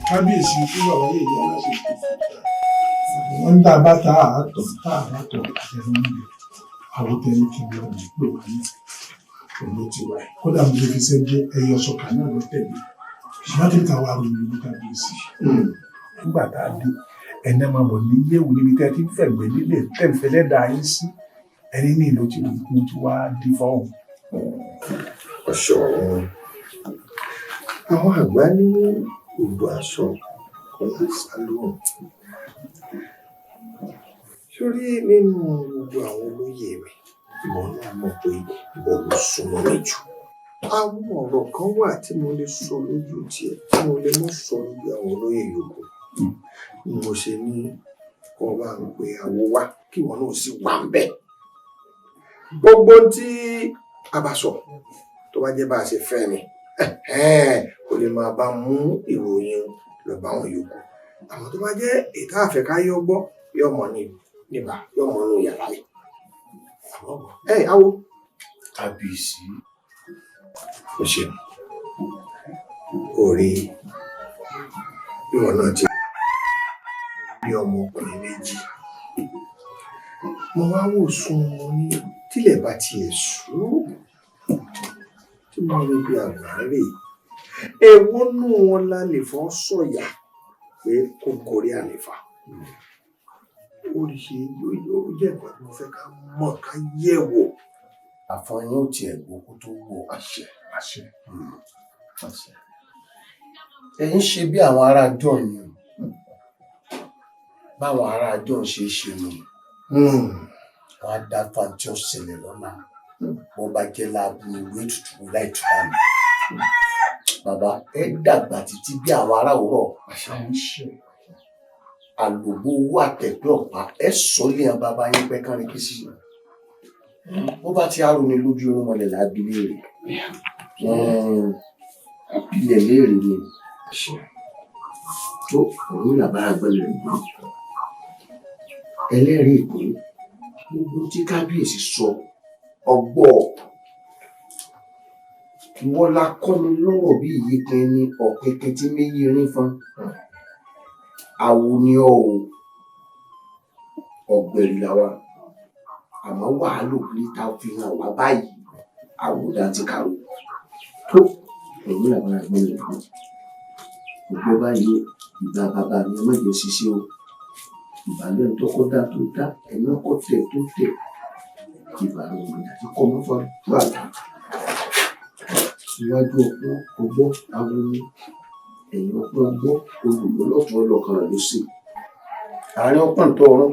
kábíyèsí tí bàbá yìí yá láti ṣe wọ́n ń dá bàtà àtọ̀ tá àbátọ̀ àtẹnu níbi àwọn tẹ̀lé kí wọ́n lè pè wá ní òun ti wáyé kódà mo lè fi ṣẹ́jẹ́ ẹyọ sọ̀kà náà lọ tẹ̀lé ṣùgbọ́n ká wá ronú ní kábíyèsí. nígbà tá a dé ẹ̀nà máa bọ̀ ní yéwu níbi tẹ́ ti ń fẹ̀gbẹ́ nílé tẹ̀fẹ́lẹ́ dà yín sí ẹni ní ìlú tí mo ti wá dé fọ́ọ̀hún. ọ̀ṣọ́ àwọn àgbà ní odò aṣọ kò ní sálóhùn sórí nínú gbogbo àwọn olóyè mi ìwọ náà mọ̀ pé ìwọ ló súnmọ́ mi jù àwọn ọ̀rọ̀ kan wà tí mo lè sọ lójú tiẹ̀ tí mo lè mọ̀ sọ lójú àwọn olóyè yòókù ni mo ṣe ní kó bá ń pe àwo wá kí wọn náà sì wà ń bẹ̀ gbogbo tí a bá sọ tó bá jẹ́ bá a ṣe fẹ́ ni kò lè máa bá mú ìròyìn lọ bá wọn yòókù àwọn tó bá jẹ́ ètò àfẹ́káyọ́ gbọ́ yóò mọ̀ níbà yóò mọ̀ nínú yàrá yìí awo kábíyèsí o ṣe orí ìwọ náà ti bí ọmọkùnrin méjì mo wá wò sùn mo ní tílẹ̀ bá tiẹ̀ sùn tí mo rí bí àgbáre èwo nù wọn la lè fọ́ sọ̀yà pé kó gorí àlefa oríṣi yóò jẹ́ nǹkan tí mo fẹ́ ká mọ̀ ká yẹ̀ wò. àfọyín ò tiẹ̀ gbó kó tó wò àṣẹ. ẹ̀yin ṣe bí àwọn ará John ni báwọn ará John ṣe é ṣe nù wọn á dá fàǹtí ọ̀sẹ̀lẹ̀ lọ́la wọ́n bá jẹ́ láàbù ìwé tutù láì túbà ní. bàbá ẹ dàgbà títí bí àwọn ará òwúrọ̀ àṣà ń ṣe àlòbó owó àtẹ̀pẹ́ ọ̀pá ẹ sọ lé àwọn bàbá yín pẹ́ kánrin kí sí bó bá ti arò ní lójú irun mọ́lẹ̀ láàbí léèrè àbílẹ̀ léèrè ni tó òun làbá àgbẹ̀lẹ̀ gbọ́n ẹlẹ́rìí ìpè gbogbo tí kábíyèsí sọ ọgbọ́ ìwọ la kọ́ mi lọ́rọ̀ bí ìyíkan ní ọ̀kẹ́kẹ́ tí méjì rí fún àwo ni ọ́ o ọ̀gbẹ̀rì làwa àmọ́ wàá lò ní ta fi hàn wá báyìí àwòdà ti kàrò tó ẹ̀yìn làwọn àgbẹ̀rẹ̀ fún gbogbo báyìí ìgbà bàbá mi ọmọ ìjọ ṣiṣẹ́ o ìbàlẹ̀ tó kọ́ dá tó dá ẹ̀yìn ọkọ̀ tẹ̀ tó tẹ̀ ìbàlẹ̀ òun àti kọ́mọ́fà tó àgbà iwájú ọpọ́n ọgbọ́ àwọn ẹ̀yìn ọpọ́n ọgbọ́ olùgbò lọ́tún ọlọ́kan rẹ̀ ló sì àárín ọpọ́n tó ọ̀run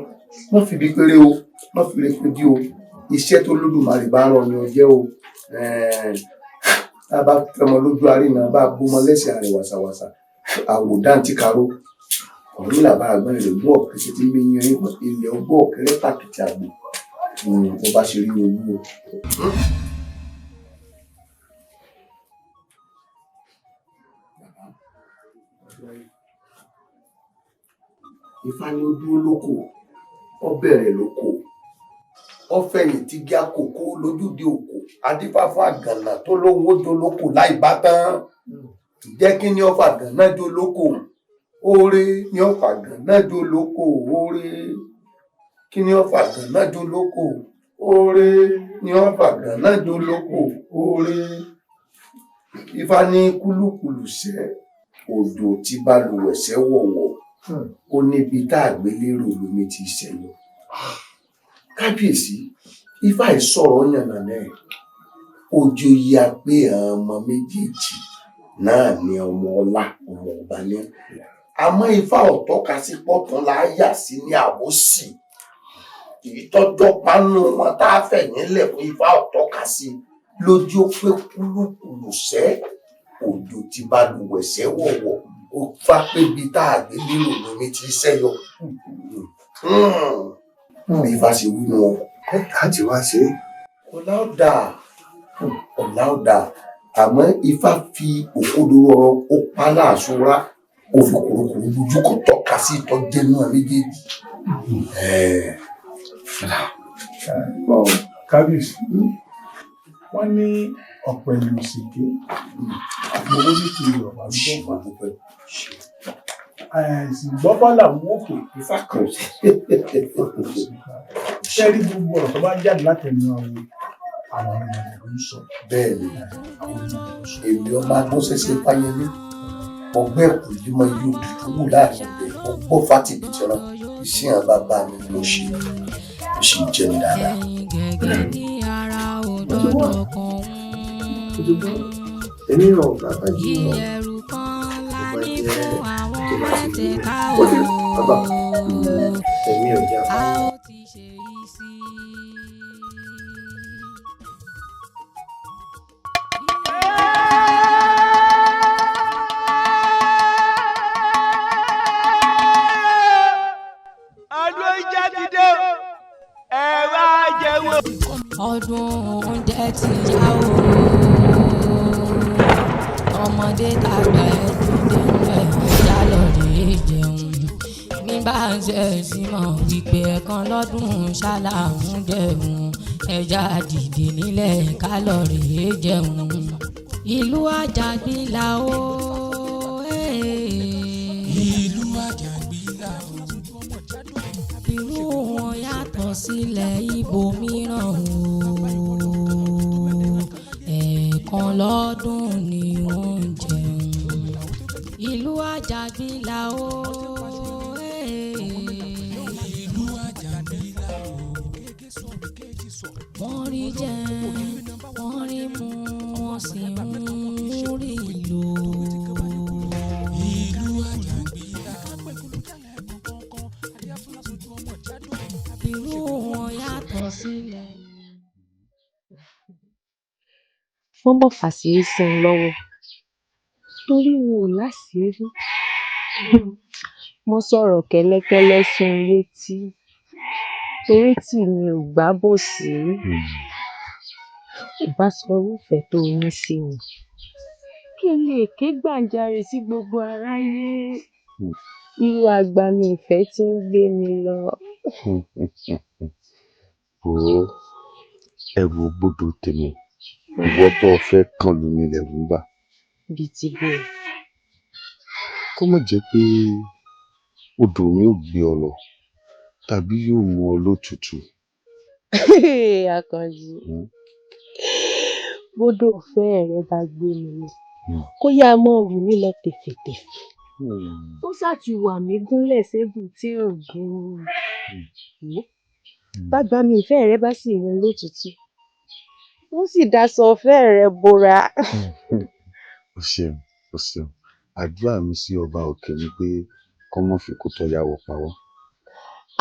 wọ́n fi bí péré o wọ́n fi lè péjú o iṣẹ́ tó lódùmarè bá rán ni ọjẹ́ o tá a bá fẹmọ lójú àríná bá bómọ lẹ́sẹ̀ àrẹ wàsàwàsà àwòdán ti karó ọ̀rọ̀ làbá àgbẹ̀rẹ̀ lè mú ọ̀kẹ́sẹ̀ tí mi yẹn ilẹ̀ ọgbọ́ ọ̀kẹ́rẹ́ pàkìtì àgbò bó bá ṣe rí owó o. Ifá ni ó dúró lóko ó bẹ̀rẹ̀ lóko ó fẹ̀yìn tí gí àkókò lójúde òkò adífá fún àgànà tó lóhun ó jó lóko láì bá tán jẹ́ kí ni ó fà gànà jó lóko oore ni ó fà gànà jó lóko oore kí ni ó fà gànà jó lóko oore ni ó fà gànà jó lóko oore Ifá ní kúlùkùlù sẹ́ odò tí balùwẹ̀ sẹ́ wọ̀wọ̀ ó níbi tá àgbélérò lómi ti ṣẹlẹ̀ kábíyèsí Ifá ìsọ̀rọ̀ yànnà náà ojú ya pé àwọn ọmọ méjèèjì náà ní ọmọ ọlá ọmọ ọba ní àmọ́ Ifá ọ̀tọ́ka sí pọ̀tún láyà sí ní àwòsí ìtọ́jọ́ pánú wọn tá a fẹ̀yìn lẹ̀ fún Ifá ọ̀tọ́ka sí lójú pé kúlùkùlù sẹ́ odò tí balùwẹ̀ sẹ́ wọ̀wọ̀ ó fà pé bí tá a gbé lérò lómi ti sẹ́yọ bí Ifá ṣe wí nù láti wá ṣe ọ̀la ọ̀dà àmọ́ Ifá fi òkodoro ọ̀rọ̀ ó pa láàṣọra ó fi kùrùkùrù lójú kò tọ́ka sí ìtọ́jẹ́ náà méjèèjì. kábíyèsí wọ́n ní ọ̀pọ̀ ìlú òsìké owó ní kiri ọ̀bà ló bọ́ fà. Ṣùgbọ́n bá làwọn òkè Ifá kan sí. ṣẹ́rí gbogbo ọ̀rọ̀ tó bá jáde látẹnu àwọn ènìyàn ló ń sọ. Bẹ́ẹ̀ ni èmi ọmọ agbóṣẹ́ṣe Fáyẹmí ọgbẹ́ ẹ̀kú yìí mọ iye òbí tó wù láàrin ọ̀gbẹ́ ọgbọ́ fátìbí ti rán iṣẹ́ àwọn bàbá mi ló ṣe ó sì jẹ́ mi dáadáa. Èmi ràn bàbá jù lọ tó bá jẹ́ tó bá ti rí ó lè bàbá èmi ò jẹ́ àpá. Ọdún oúnjẹ ti yá o, ọmọdé tàgbà ẹ̀dùn ẹ̀já lọ́ọ̀dẹ̀ jẹun. Mi bá ń ṣe símọ̀ wípé ẹ̀kan lọ́dún ṣáláhùn jẹun, ẹja dìde nílẹ̀ kálọ̀rì jẹun. Ìlú Àjàgbìlà o, ìlú Àjàgbìlà o. Irú wọn yàtọ̀ sílẹ̀ ibòmíràn o, ẹ̀ẹ̀kan lọ́dún ni wọ́n ń jẹun. Ìlú Àjàgbìlà o, ìlú Àjàgbìlà o. Wọ́n rí jẹ, wọ́n rí mu, wọ́n sì ń rí lò. Ìlú Àjàgbìlà o. Irú wọn yàtọ̀ sílẹ̀. Wọ́n bọ̀ fàṣírí sí i lọ́wọ́ torí wọn ò láṣìírí. Mo sọ̀rọ̀ kẹ́lẹ́kẹ́lẹ́ sí i létí torí tí mi ò gbá bò sí. Ìbá sọ irúfẹ́ tó ní sí mi kí n lè ké gbàjarè sí gbogbo aráyé. Irú agbami ìfẹ́ tí ń gbé mi lọ. Ẹrù gbogbo tèmi ìwọ tó fẹ́ kàn lù mí lẹ́rù ń bà. Bí ti bẹ́ẹ̀. Kó má jẹ́ pé odò mi ò gbé ọ lọ tàbí yóò mú ọ lótùtù. Àkànjí, bódò ìfẹ́ rẹ bá gbé mi lọ kó yá mọ́ wù mí lọ tèfètèfè. Ó ṣàti wà mí gúnlẹ̀ ségùn tí ò gún. Bágbá mi ìfẹ́ rẹ bá sì mú lótùtù ó sì daṣọ ìfẹ́ rẹ bora. O ṣeun, o ṣeun. Àdúrà mi sí ọba òkè ni pé kọ́ mọ́ fi kó tọ́yàwó pa wọ́n.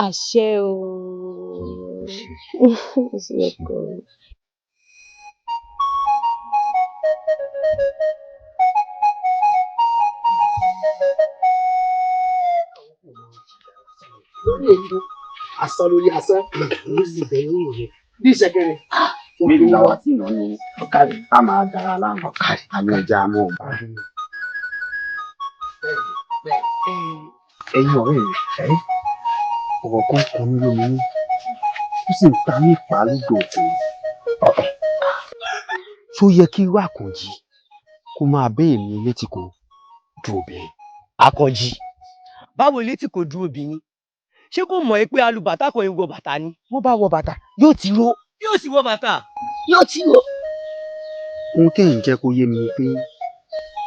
Àṣẹ o. Asán lórí asán ló sì bẹ̀rù ìyẹn bí ìṣẹ̀kẹ̀rẹ̀. Méjì làwọn tí ìran ní ọ̀kadì á máa dára láàmú ọ̀kadì àmì ọjà àmọ́ ọ̀bá. Ẹ̀yin ọ̀rẹ́ rẹ̀ ọ̀rọ̀ kan kọ mí lóminú ó sì ń ta ní ìpàlódò òkè. Ṣó yẹ kí irú Àkànjí kó máa bẹ́ èmi létí kò du obìnrin? Àkànjí báwo létí kò du obìnrin? Ṣé kò mọ̀ pé alùbàtà kan ń wọ bàtà ni? Wọ́n bá wọ bàtà yóò ti ró. Yóò sì wọ bàtà. Yóò ti ró. Ohun tẹ́yìn jẹ́ kó yé mi ni pé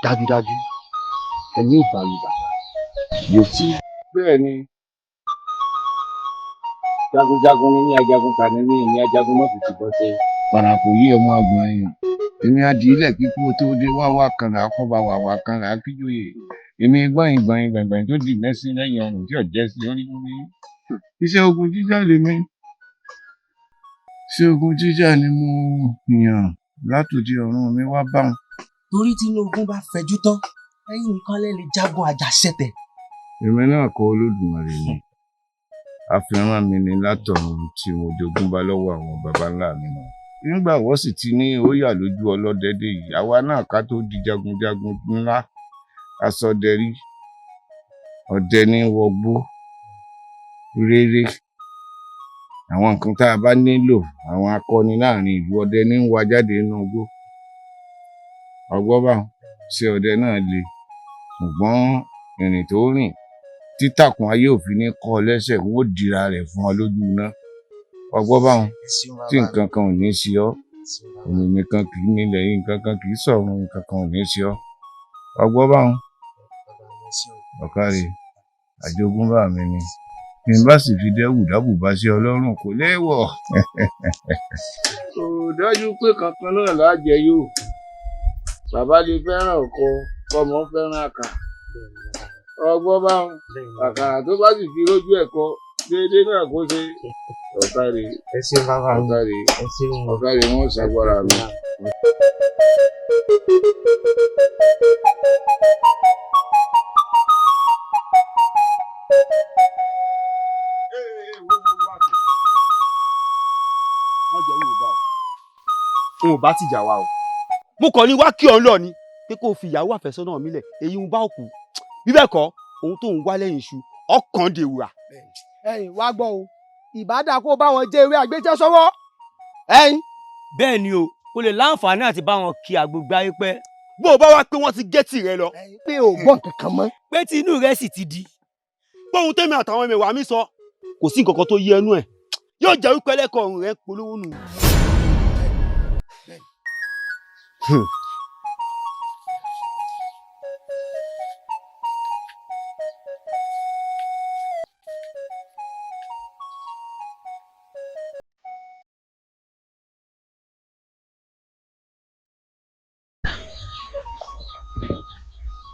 dájúdájú ẹni ò bá lu bàtà yóò ti ró. Bẹ́ẹ̀ ni jagunjagun ní ajagun kàní ní ajagun mọ́tò ti bọ́ sí. Parapò yí ọmọ ọgbọ̀n èèyàn èmi adìílẹ̀ kíkú tó dé wá kan là á kọ́ bá wà kan là á kíjòyè èmi gbọ̀nyìn tó dì mẹ́sí lẹ́yìn ọrùn tí ọ̀jẹ́ sí orí mi. Iṣẹ́ ogun jíjà lèmi. Iṣẹ́ ogun jíjà ni mo yàn látòdì ọ̀run mi wá bá wọn. Torí tí inú ogun bá fẹjú tán ẹ̀yin nìkan lè jagun àjàṣẹ́tẹ̀. Èmi náà kọ́ Olódùmarè ni. Àfihàn mi ni látọ̀run tí mo jogún bá lọ́wọ́ àwọn baba ńlá mi náà. Nígbà wọ́n sì ti ní ó yà lójú ọlọ́dẹdẹ yìí àwa náà ká tó di jagunjagun ńlá asọdẹrí ọdẹ ní wọgbó rere àwọn nǹkan tá a bá nílò àwọn akọni láàrin ìlú ọdẹ ní wá jáde nínú igbó ọgbọ́n bá ṣé ọdẹ náà le ṣùgbọ́n ìrìn tó rìn títàkùn ayé òfin ní kọ́ lẹ́sẹ̀ ń ó dira rẹ̀ fún ọ lójú iná ọgbọ́n báwọn tí nǹkan kan ò ní ṣe ọ́ òun nìkan kì í nílẹ̀ yìí nǹkan kan kì í sọ̀rọ̀ nǹkan kan ò ní ṣe ọ́ ọgbọ́n báwọn ọ̀kàrẹ̀ àjogúnbá mi ni bí n bá sì fi dẹ́wù dábùbá sí ọlọ́run kò léèwọ̀ kò dájú pé kankan náà lájẹ yóò bàbá lè fẹ́ràn ọkọ kọ́mọ fẹ́ràn àkà ọgbọ́n báwọn àkàrà tó bá sì fi lójú ẹ̀kọ́ déédéé náà kó ṣe ọ̀kàrẹ̀ ọ̀kàrẹ̀ wọn ṣàgbára mi. n ò bá tìjà wa o mo kàn ní wá kí ọ lọ ni pé kó o fi ìyàwó àfẹ́sọ́nà mi lẹ̀ èyí ń bá òkú bí bẹ́ẹ̀ kọ́ ohun tó ń wá lẹ́yìn iṣu ọkàn dèwà. ẹ̀yin wá gbọ́ o ìbádà kó bá wọn jẹ ewé àgbéjẹ sọ́wọ́. bẹ́ẹ̀ ni o kò lè láǹfààní àti bá wọn kí agbègbè ayé pẹ́. bó o bá wá pé wọ́n ti gé tìrẹ lọ. pé o gbọ́ kankan mọ́. pé tí inú rẹ sì ti di. gbóhun tèmi àtàwọn ẹmẹ̀wà mi sọ kò sí nǹkan kan tó yẹ ẹnu ẹ̀ yóò jẹ́ wípé ẹlẹ́kọ̀ọ́ ọ̀run rẹ̀ polówó nù.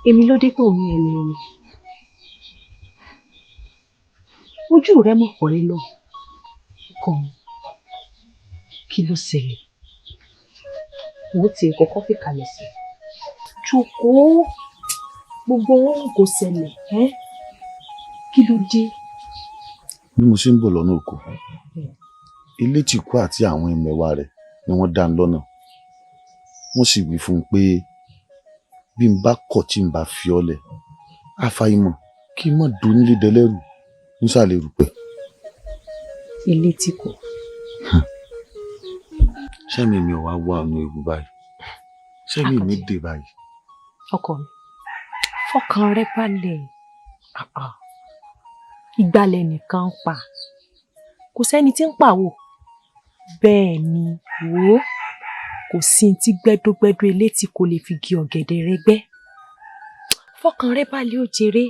èmi ló dé tó ní ẹni omi ojú rẹ mọ̀ pọ̀rí lọ kàn kí ló ṣẹlẹ̀ wọ́n ti kọ́kọ́ fi kalẹ̀ sí jókòó gbogbo wọn kò ṣẹlẹ̀ kí ló dé. bí mo ṣe ń bọ̀ lọ́nà oko ilé tí kú àti àwọn ẹmẹ̀wà rẹ̀ ni wọ́n dá ń lọ́nà wọ́n sì wí fún un pé bí n bá kọ̀ tí n bá fi ọ́ lẹ̀ àfàìmọ̀ kí n má dùn nílé dẹlẹ́rù nísàlẹ̀ rúpẹ́. ilé tí kò. sẹ́mi mi ò wá wá ọ̀nà ewu báyìí sẹ́mi mi dé báyìí. ọkọ mi fọkàn rẹ balẹ̀ ìgbàlẹ̀ nìkan ń pa kò sẹ́ni tí ń pàwò bẹ́ẹ̀ ni wò ó kò sí tí gbẹ́dógbẹ́dó elétí kò lè fi gé ọ̀gẹ̀dẹ̀ rẹ gbẹ́ fọkàn rẹ balẹ̀ ó jèrè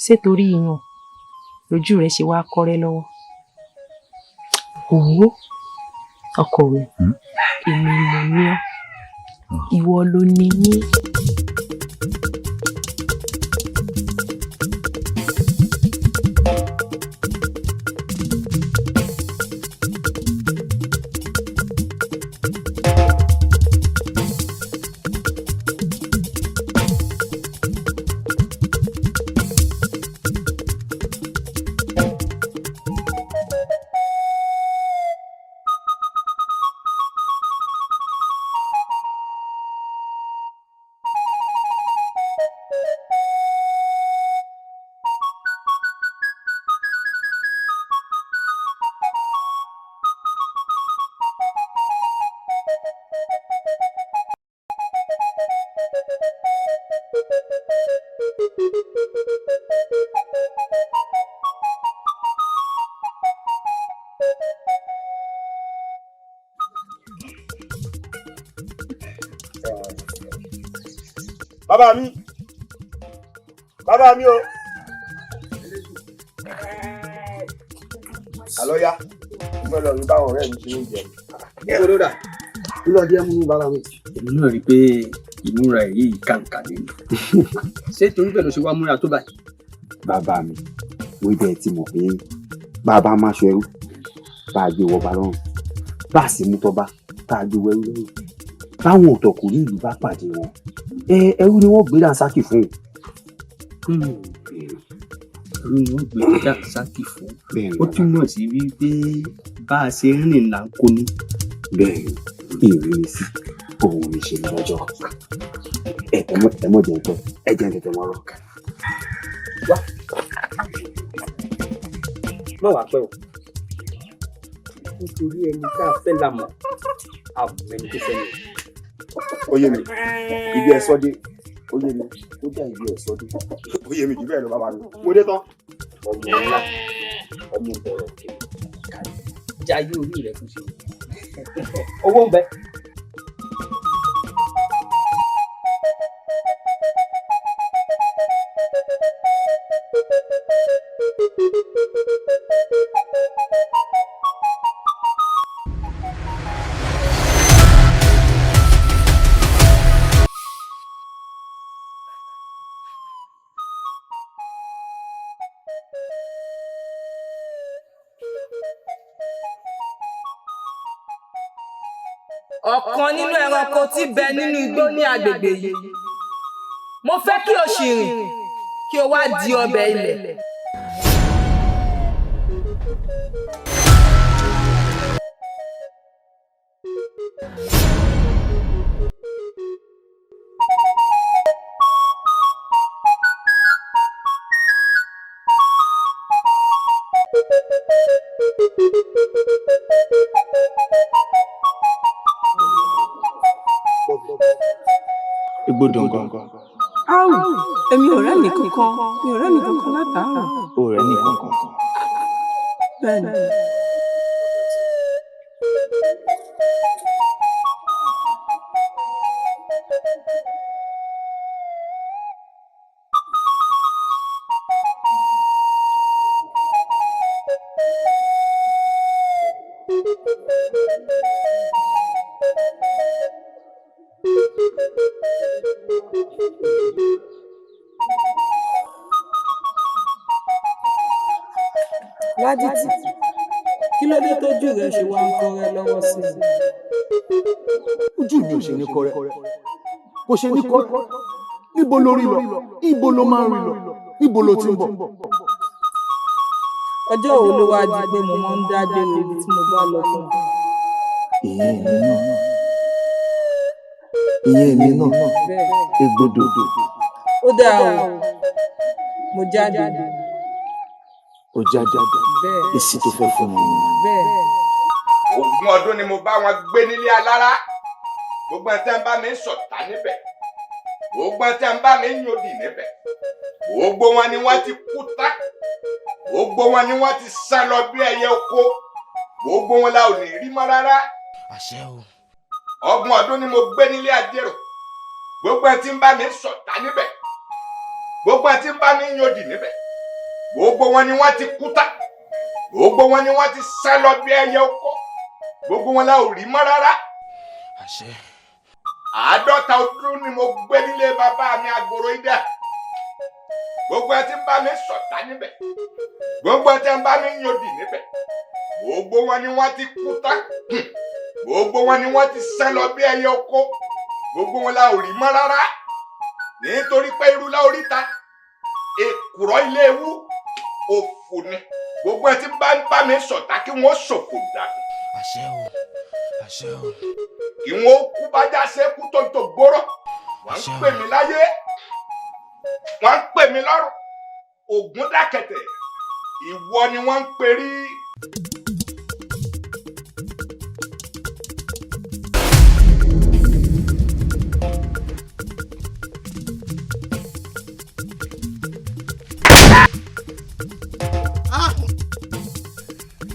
ṣé torí ìyàn lójú rẹ ṣe wá kọ́rẹ́ lọ́wọ́ òwò ọkọ rẹ èmi mo ní ọ ìwọ ló ní mí. bàbá mi o. àlọ́yá mo lọ rí báwọn ọ̀rẹ́ mi ṣe ń jẹ. níbo ló dà kí ló dé mú bàbá mi. èmi náà rí i pé ìmúra ẹ̀ yìí kàǹkà ni. ṣé torí bẹ́ẹ̀ ló ṣe wá múra tó báyìí. bàbá mi wọ́n jẹ́ ti mọ̀ pé bàbá máa ṣọ ẹrú bá a gbé wọ bá lọ́rùn bá a sì mú tọ́ba tá a gbé wẹ́rú lọ́rùn báwọn ọ̀tọ̀kùnrin ìlú bá pàdé wọn ẹrú ni wọ́n gbé dànsákì fún un. ẹrú ni wọ́n gbé dànsákì fún un. ó túmọ̀ sí wípé bá a ṣe rìn là ń kó ní. bẹ́ẹ̀ ìrírí sí òun ní ṣe lọ́jọ́ ẹ mọ̀ jẹ́ pẹ́ ẹ jẹ́ tètè wọn rọ̀. wá má wàá pẹ́ o nítorí ẹni tá a fẹ́ la mọ̀ àmọ́ ẹni tó fẹ́ ni Oyè mi ibi ẹ̀ sọ́dé oyè mi ó jẹ́ ibi ẹ̀ sọ́dé oyè mi jù bẹ́ẹ̀ lọ bàbá mi mo dé tán. ọmọ ńlá ọmọ ìbọ̀rọ̀ jayé orí rẹ̀ tún ṣe owó ń bẹ. ọ̀kan nínú ẹranko tí bẹ nínú igbó ní agbègbè yìí mo fẹ́ kí o ṣì rìn kí o wá di ọbẹ̀ ilẹ̀. Gbonkan. Áwù, èmi ò rẹ́ni kankan, mi ò rẹ́ni kankan látàárọ̀. O rẹ́ni kankan. Bẹ́ẹ̀ni. Ládìtì, kí ló dé tójú rẹ ṣe wá ń kọrẹ lọ́wọ́ sí i? Ojú mi ò ṣe ní kọrẹ, kò ṣe ní kọrẹ. Níbo ló rí lọ? Ibo ló máa ń rí lọ? Níbo ló ti ń bọ̀? Ọjọ́ wo ló wá di pé mo máa ń dágbére ibi tí mo bá lọ fún? Ìyẹn èmi náà. Egbodò. Ó dáa o, mo jáde. Ó jáde. Èsì tó fẹ́ fún mi. Ogún ọdún ni mo bá wọn gbé nílé alára. Gbogbo ẹ̀ tẹ́ ń bá mi ṣọ̀tá níbẹ̀. Gbogbo ẹ̀ tẹ́ ń bá mi yòdì níbẹ̀. Gbogbo wọn ni wọ́n ti kú tá. Gbogbo wọn ni wọ́n ti sá lọ bí ẹyẹ oko. Gbogbo wọn la ò ní rí mọ́ rárá. Àṣẹ o. Ọgbọ̀n ọdún ni mo gbé nílé Ajérò. Gbogbo ẹ̀ tí ń bá mi ṣọ̀tá níbẹ̀. Gbogbo ẹ̀ tí ń bá mi yòdì níbẹ̀. Gbogbo wọn ni wọ́n ti kú tá. Gbogbo wọn ni wọ́n ti sá lọ bí ẹyẹ oko. Gbogbo wọn la ò rí mọ́ rárá. Àṣẹ. 50 ọdún ni mo gbé nílé bàbá mi Àgbòrò Idà. Gbogbo ẹ̀ tí ń bá mi ṣọ̀tá níbẹ̀. Gbogbo ẹ̀ tí ń bá mi yòdì níbẹ̀. Gbogbo wọn ni wọ́n ti kú tá. Gbogbo wọn ni wọ́n ti sá lọ bí ẹyẹ oko. Gbogbo wọn la ò rí mọ́ rárá. Nítorí pé irú la oríta. Èkùrọ́ ilé ewu. Òfò ni. Gbogbo ẹ̀ tí ń bá mi ṣọ̀tá kí wọ́n ṣòfò dànù. Àṣẹ o. Àṣẹ o. Kí wọ́n kú bájá ṣe kú tó gbóró. Wọ́n ń pè mí láyé. Wọ́n ń pè mí lọ́rùn. Ògún dákẹ̀tẹ̀. Ìwọ ni wọ́n ń perí.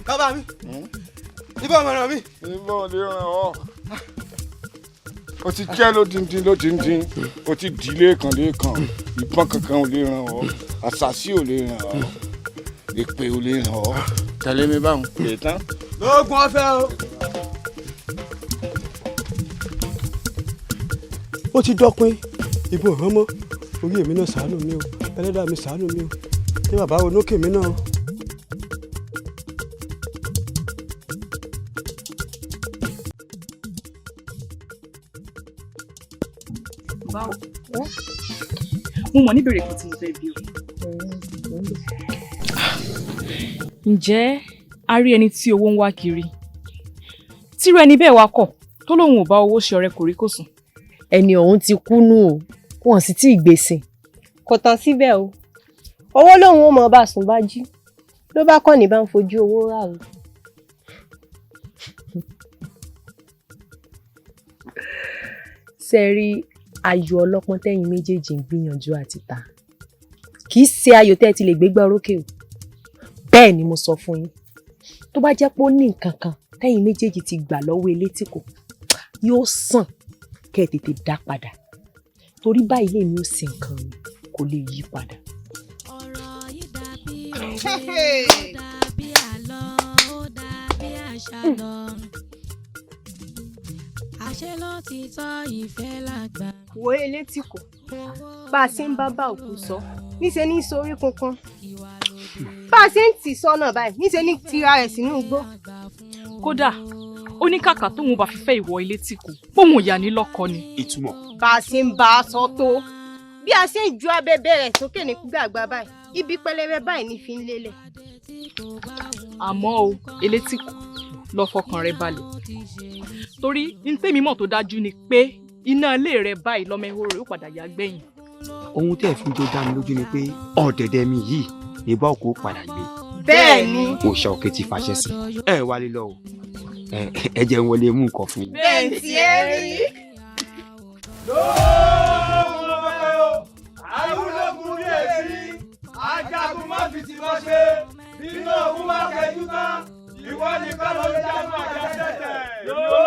Bàbá mi, ibà mọ̀ràn mi. Ibà ò lè ràn ọ́. O ti jẹ́ lódìndín. O ti dì lẹ́ẹ̀kan. Ìbọn kankan ò lè ràn ọ́. Àṣàsí ò lè ràn ọ́. Èpè ò lè ràn ọ́. Tẹ̀lé mi báwọn. Lè tán. Lóògùn ọ̀fẹ́ o. Ó ti dọ́pin. Ibo hàn mọ́. Orí èmi náà ṣàánú mi o. Ẹlẹ́dàá mi ṣàánú mi o. Ní bàbá onókè mi náà. Báwo? Mo mọ̀ níbèrè kan tí mo fẹ́ bí o. Ǹjẹ́ a rí ẹni tí owó ń wá kiri? Tírú ẹni bẹ́ẹ̀ wá kọ̀ tó lóun ò bá owó ṣe ọ̀rẹ́ kòríkòsùn. Ẹni ọ̀hún ti kú nù o, wọn sì tí ì gbèsè. Kò tán síbẹ̀ o. Owó lòun ó mọ bá sùn bá jí. Ló bá kọ́ ní bá ń fojú owó rà o. ṣe rí ayò ọlọ́pọ́n tẹ́yin méjèèjì ń gbìyànjú àti ta kì í ṣe ayò tẹ́ ẹ ti lè gbégbá orókè o bẹ́ẹ̀ ni mo sọ fún yín tó bá jẹ́ pé ó ní nǹkan kan tẹ́yin méjèèjì ti gbà lọ́wọ́ elétìkò yóò sàn kẹ́ ẹ tètè dá padà torí báyìí lèmi ò sí nǹkan mi kò lè yí padà. ọ̀rọ̀ yìí dàbí òwe ó dàbí àlọ́ ó dàbí àṣà lọ. àṣẹ ló ti tọ́ ìfẹ́ lágbà. wo elétìkò bá a ṣe ń bá òkú sọ níṣẹ́ ní sórí kankan bá a ṣe ń tì sọ́nà báyìí níṣẹ́ ní tira rẹ̀ sínú igbó. kódà ó ní kàkà tóun bá fífẹ́ ìwọ elétìkò bóun ìyá ní lọ́kọ ni. ìtumọ̀. bá a ṣe ń bá a sọ tó bí a ṣe ń ju abẹ́bẹ́ rẹ̀ sókè ní gbàgbà báyìí ibi pẹlẹbẹ báyìí ní fi ń lélẹ̀. àmọ́ o elétìkò lọ fọkàn rẹ balẹ̀ torí ní tèmi mọ̀ tó dájú ni pé iná ilé rẹ báyìí lọ́mọ ehoro yóò padà yá gbẹ̀yìn. ohun tẹ́ ẹ̀ fi tó dá mi lójú ni pé ọ̀dẹ̀dẹ̀ mi yìí ní bá òkú padà gbé. bẹ́ẹ̀ ni. òòṣà òkè ti fàṣẹ sí ẹ wálé lọ o ẹ jẹ́ n wọlé mú nǹkan fún yín. bẹ́ẹ̀ tí ẹ rí. Awúlógún ní èsì, ajagun má fi ti wọ́n ṣe, nínú ògún má kẹjú tán, ìwọ nìkan ló ń jágun àjẹsẹ̀tẹ̀. Yóò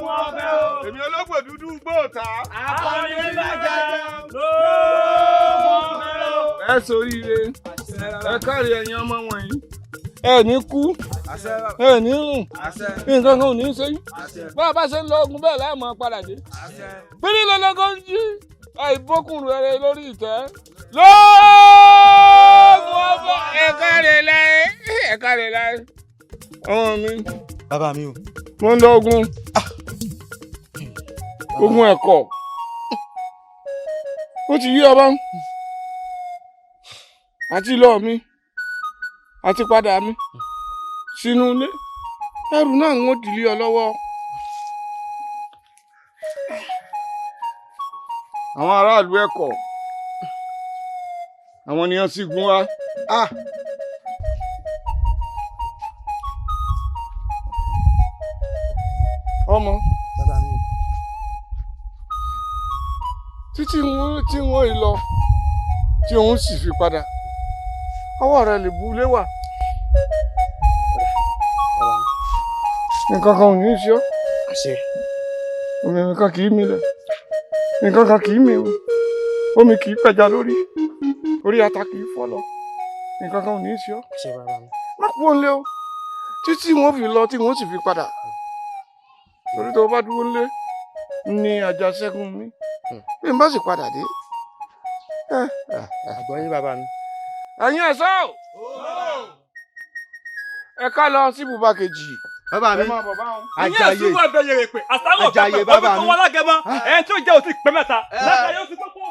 mú ọbẹ̀ o. Èmi ológbò dúdú gbòòtà. Akọni ní bàjẹ́. Yóò mú ọbẹ̀ o. Ẹ ṣoríire, ẹ káre ẹ̀yin ọmọ wọ̀nyí. Ẹ ní kú, ẹ ní rìn, nǹkan kan ò ní ṣe yín. Bá a bá ṣe ń lọ ogun bẹ́ẹ̀ láì mọ̀ padà dé. Pírí lọ́lọ́gọ́ ń jí àìbókùn rere lórí ìtẹ́ lóògùn ọba ẹ̀ka rẹ̀ láyé ọmọ mi. bàbá mi o. mo ń lọ ogun ẹ̀kọ́ ó ti yí ọba àti lọ mi àti padà mi sínú ilé ẹrù náà ń dìlé ọ lọ́wọ́. àwọn aráàlú ẹ̀kọ́ àwọn ni wọ́n sì gún wa. ọmọ títí tí wọ́n yìí lọ tí òun sì fi padà ọwọ́ rẹ̀ lè bu ilé wà. nǹkan kan ò ní í ṣe ọ́. omi nǹkan kì í milẹ̀ nǹkan kan kì í mi o omi kì í pẹja lórí orí ata kì í fọ́ lọ nǹkan kan ò ní í ṣe ọ́. má kú òun lé o títí wọn fi lọ tí wọn sì fi padà torí tó bá dúró lé ní ajá ṣẹ́gun mi bí n bá sì padà dé. àgbọ̀n yín bàbá mi. ẹ̀yin ẹ̀ṣọ́ ẹ ká lọ sí ibùba kejì. bàbá mi Ajaye ìyẹn ìṣúwọ́ ẹbẹ yẹrẹ pé àtàwọn ọ̀pẹ pẹ̀lú ọbẹ̀ tó wọ́n lágẹ̀mọ́ ẹ̀ tí ó jẹ́ òsì pẹ́ mẹ́ta lágbàáyé ó ti gbọ́kọ́.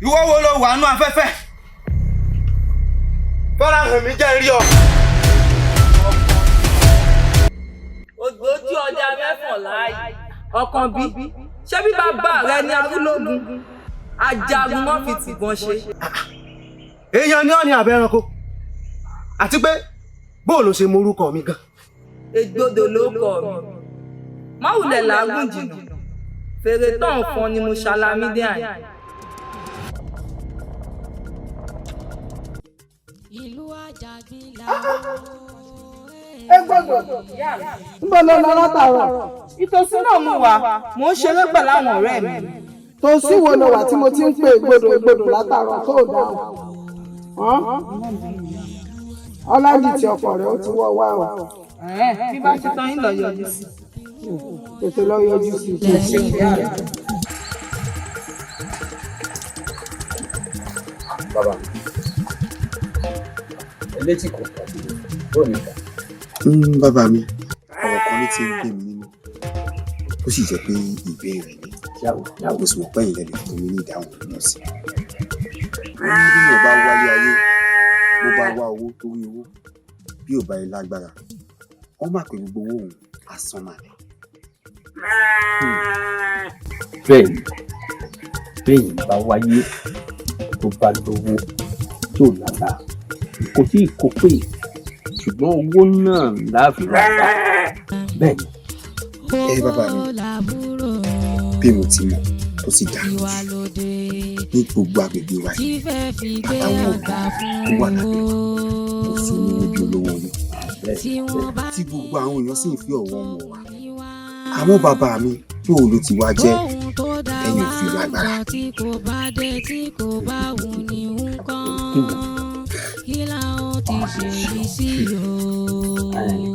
ìwọ wo ló wà nú afẹ́fẹ́ fọ́nrán hàn mí jẹ́ rí ọ. ògbójú ọjà mẹ́fọ̀n láàyè ọkàn bí ṣé bí bàbá rẹ ní Awúlógún ajagun mọ́ fi tìbọn ṣe. èèyàn ni ọ́ ní àbẹ̀ ẹranko àti pé bóò ló ṣe mọ orúkọ mi gan. Ègbodò ló kọ mi máwùlẹ̀ làágùn jìnnà fèrè tán fọn ni mo ṣalamídé àyè. ìlú Àjàgbín ẹ gbọ́dọ̀ ń bọ̀ lọ́nà látàrọ̀. ìtòsí náà mú wa mò ń ṣeré pẹ̀lú àwọn ọ̀rẹ́ mi. tòsí wo ló wà tí mo ti ń pè gbòdò látàrọ̀ tó dáhùn. ọlájìtì ọkọ rẹ ó ti wọ́ wá o. bí bá ti tán yín lọ yọjú sí. tètè lọ yọjú sí. bàbá elétí kò kọ bó ní ká. bàbá mi ọ̀rọ̀ kan ní ti ń gbé mi nínú ó sì jẹ́ pé ìbéèrè ni mo sì mọ̀ pé ìyẹn lè fún mi ní ìdáhùn náà sí. wọ́n ní bí mo bá wáyé ayé mo bá wá owó tó rí owó bí ò bá yẹ lágbára wọ́n máa pè gbogbo owó òun asán máa ní. bẹ́ẹ̀ni bá wáyé tó bá lówó tí ò lára kò tí ì kó pé ṣùgbọ́n owó náà láàfin lára bẹ́ẹ̀ni. Bàbá mi bí mo ti mọ̀ tó sì dá ní gbogbo agbègbè wa yìí àtàwọn ọ̀gá tó wà lábẹ́ kò sún ní ojú olówó ni tí gbogbo àwọn èèyàn sì ń fi ọ̀wọ́ wọn wá. Àmọ́ bàbá mi tó o ló ti wá jẹ́ ẹ̀yìn òfin lágbára.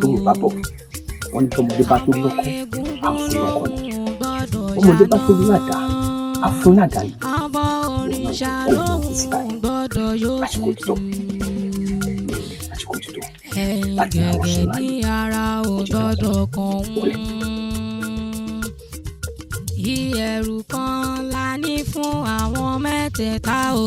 tó o bá bọ̀ wọ́n ní tọmọdé bá tó lọ́kọ̀ àfúnlọ́kọ̀ ni ọmọdé bá tó ládàá àfúnládàá ni àsìkò títọ́ láti àwọn ṣe láyé ìyẹ̀rù kan la ní fún àwọn mẹ́tẹ̀ẹ̀ta o.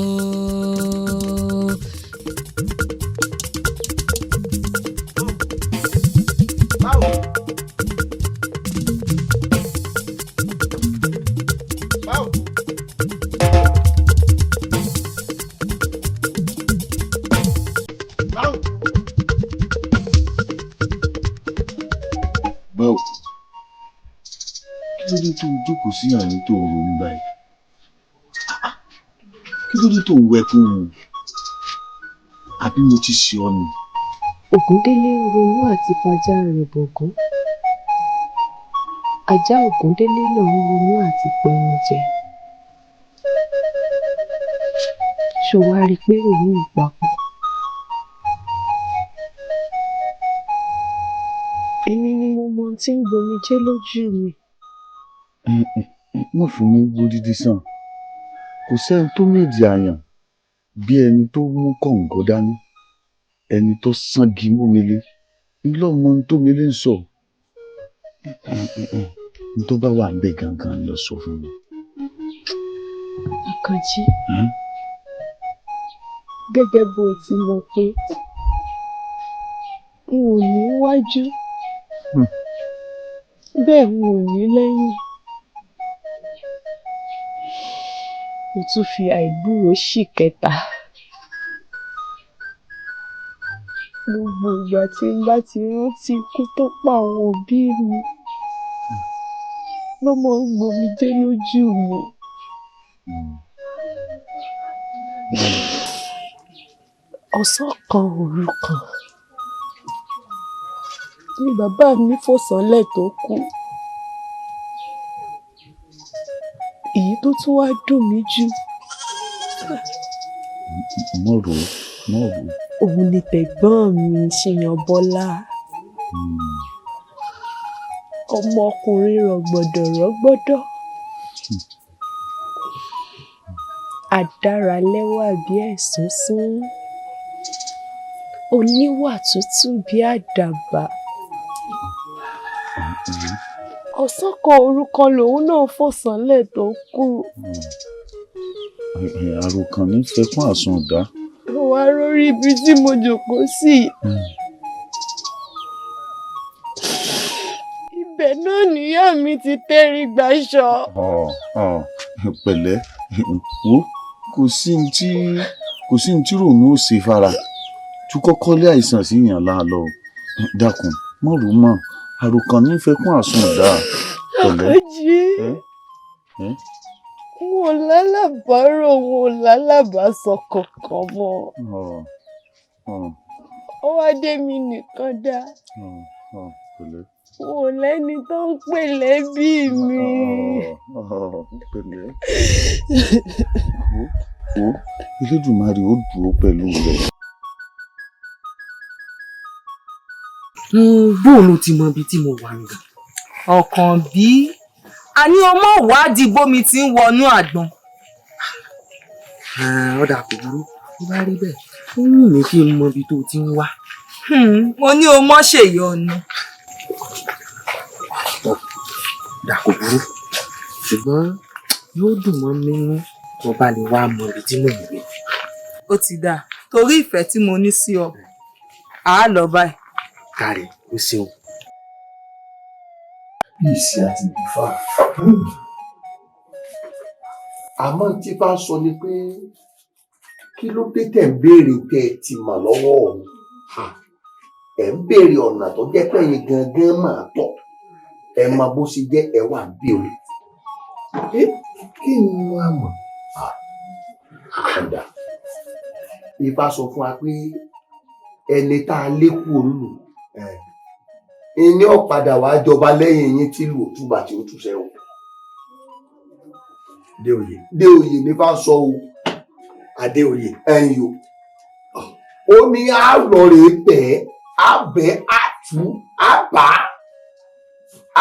Báwo kí ló dé tó jókòó sí àárín tó ń ronú báyìí? Kí ló dé tó ń wẹkún mu? Àbí mo ti ṣe ọ ni? Ògúndélé ń ronú àti fajá rẹ̀ bọ̀gún. Ajá Ògúndélé náà ń ronú àti pẹran jẹ. Ṣó wá rí i pé òun ìpapọ̀? Èmi ni mo mọ ohun tí ń gbomijé lójú mi. Wọ́n fún mi gbódídí sàn. Kò sẹ́ni tó méjì àyàn bí ẹni tó mú kọ̀ǹgọ́ dání. Ẹni tó sangi mómele ńlọ́mọ tó mele ń sọ. N tó bá wà ń bẹ gangan lọ sọ fún mi. Àkànjí, gẹ́gẹ́ bó ti mọ̀ pé n ò ní wájú bẹ́ẹ̀ n ò ní lẹ́yìn. Mo tún fi àìgbúròó ṣì kẹta. Gbogbo ìgbà tí n bá ti rántí ikú tó pa àwọn òbí mi ló mọ ń gbomijé lójú mi. Ọ̀sán kan òru kan ni bàbá mi fò sánlẹ̀ tó kú. Èyí tó tún wá dùn mí jù. Mọ̀ rò. Òun ni tẹ̀gbọ́n mi Ṣèyàn Bọ́lá. Ọmọkùnrin rọ̀gbọ̀dọ̀. Àdáralẹ́wà bí ẹ̀súnsún. Oníwà tútù bí àdàbà. Ọ̀sán kan òru kan lòun náà fò sánlẹ̀ tó kú. Àròkàn ní fẹkún àsundá. Mo wá rórí ibi tí mo jókòó sí. Ibẹ̀ náà níyà mi ti tẹ́rí gbaṣọ. Pẹ̀lẹ́ wo kò sí ní tí rònú ó ṣe fara tú kọ́kọ́ lé àìsàn sí yàn láàlọ́ dákun mọ̀ rò mọ́ àròkàn ní fẹkún àsundá. Pẹ̀lẹ́. Àkànjí. Mo lálàbárò, mo lálàbásọ kankan mọ́. Ó wá dé mi nìkan dá. Mo lẹ́ni tó ń pè lẹ́bí mi. Pẹ̀lẹ́. Wo Elédùmarè ó dúró pẹ̀lú rẹ̀. Bóòlù ti mọ ibi tí mo wà nìkan. Ọkàn bí a ní ọmọ ìwádìí bómi ti ń wọnú àgbọn. Ọ̀dà kò burú tó bá rí bẹ́ẹ̀ ó wù mí kí n mọ ibi tó ti ń wá. Mo ní o mọ́ ṣèyọnu. Ọ̀dà kò burú ṣùgbọ́n yóò dùn mọ́ mi nínú tó bá lè wá mọ ibi tí mò ń gbé. Ó ti dáa torí ìfẹ́ tí mo ní sí ọ àá lọ báyìí. Káre ó ṣeun bí ìsì àti ìfà. Àmọ́ tí bá sọ ni pé kí ló dé tẹ̀ ń béèrè tẹ́ ẹ ti mà lọ́wọ́ òun? Ẹ̀ ń béèrè ọ̀nà tó jẹ́ pé ẹ̀yin gangan máa tọ̀. Ẹ mọ bó ṣe jẹ́ ẹ wà bí o. Kí ni wọ́n á mọ̀? Àkàndá. Ifá sọ fún wa pé ẹni tá a lékú olú ẹni ọ̀padà wàá jọba lẹ́yìn yín tí lù òtúbà tí ó túṣẹ́ o. Déoyè ní bá sọ o. Adéoyè ẹ̀yìn o. Ó ní á lọ rèé bẹ́ẹ̀ á bẹ́ẹ̀ á tú á bá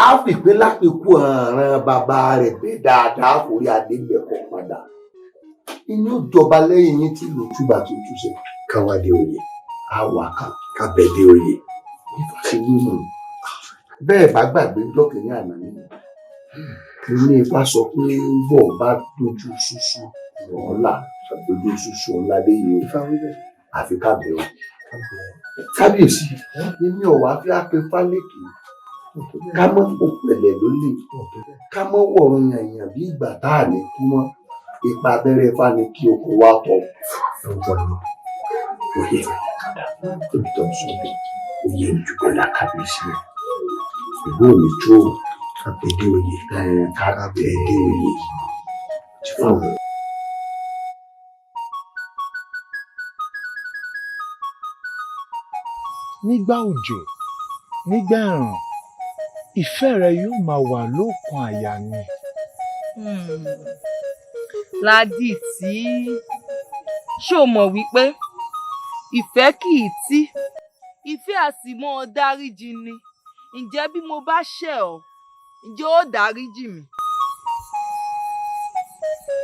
á fìpé lápẹ̀kú àrùn bàbá rẹ̀ bẹ́ẹ̀ dáadáa forí adé bẹ̀kọ̀ padà. Inú ìjọba lẹ́yìn yín tí lù òtúbà tí ó túṣẹ́. Káwá Déoyè á wà ká bẹ̀ Déoyè. Ifá ṣe wúlò. Bẹ́ẹ̀ bá gbàgbé lọ́kìnrin àná nínú. Ní Ifá sọ pé bọ̀ bá dojú ṣúṣú ọ̀la dojú ṣúṣú ọ̀la dé yìí o. Àfi kábẹ̀ o. Kábíyèsí èmi ọ̀wá fi ápè fálékì ká mọ́ òpẹ̀lẹ̀ lólè ká mọ́ wọ̀run yànyàn bí ìgbà tá à ní kú mọ́ ipa abẹ́rẹ́ fá ni kí oko wá tọ̀. Oyè tóbi tó ń sọ bí oyè ìjùbọ̀lá kábíyèsí rẹ̀. Ìlú òní tó àpèdé oyè kábíyèdé oyè ti fáwọn. Nígbà òjò, nígbà ẹ̀rùn, ìfẹ́ rẹ yóò máa wà lókun àyà mi. Ládìtì, ṣé o mọ̀ wípé ìfẹ́ kì í tí, ìfẹ́ á sì mọ́ ọ dáríjì ni. Ǹjẹ́ bí mo bá ṣẹ̀ ọ́, ǹjẹ́ ó dáríjì mi?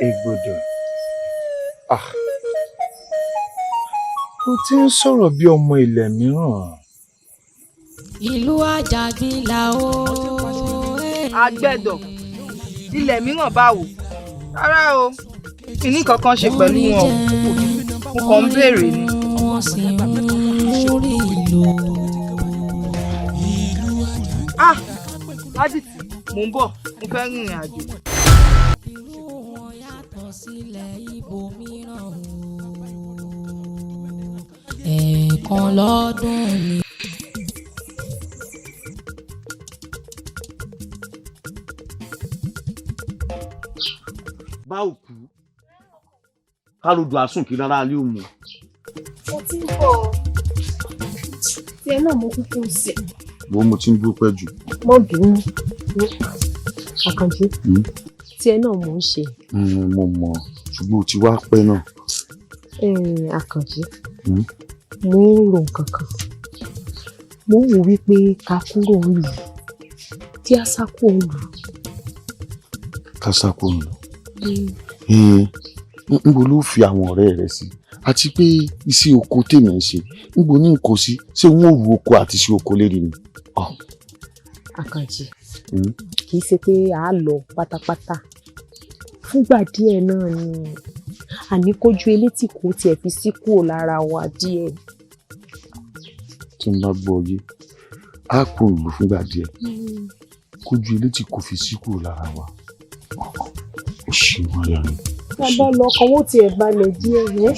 Ègbòdò, o ti ń sọ̀rọ̀ bí ọmọ ilẹ̀ mìíràn. Ìlú Àjàgbín là ó. Àgbẹ̀dọ̀, ilẹ̀ mìíràn báwo? Rárá o, kìíní kankan ṣe pẹ̀lú wọn o. Mo kàn ń béèrè ni. Wọ́n sì ń rí ìlú. Ládìtì, mò ń bọ̀, mo fẹ́ rìnrìn àjò. Irú wọn yàtọ̀ sílẹ̀ ibòmíràn o. Ẹ̀ẹ̀kan lọ́dún ni. Bá òkú kálódù àsùn kí rárá alẹ́ òmù. Mo ti ń bọ̀ tiẹ̀ náà mo kúkú ṣe. Mo ti ń dúró pẹ́ jù. Mo bínú Àkànjí tiẹ̀ náà mo ń ṣe. Mo mọ̀ ṣùgbọ́n o ti wá pẹ́ náà. Àkànjí mo ń ro nǹkan kan mo ń wò wípé ká kúrò lù tí a sá kúrò lù. Ká sá kúrò lù. Níbo ló fi àwọn ọ̀rẹ́ rẹ sí àti pé iṣẹ́ oko tèmi ń ṣe níbo ní nǹkan sí ṣé wọn ò ru oko àti iṣẹ́ oko lérí ni. Àkànjí kì í ṣe pé a lọ pátápátá fúngbà díẹ̀ náà ni àní kójú elétí kò tiẹ̀ fi sí kúrò lára wa díẹ̀. Tí n bá gbọ́ yé a kò lù fúngbà díẹ̀ kójú elétí kò fi sí kúrò lára wa. Ó ṣe wọn yà mí. Bàbá lọkàn wọ́n tiẹ̀ balẹ̀ díẹ̀ rẹ̀.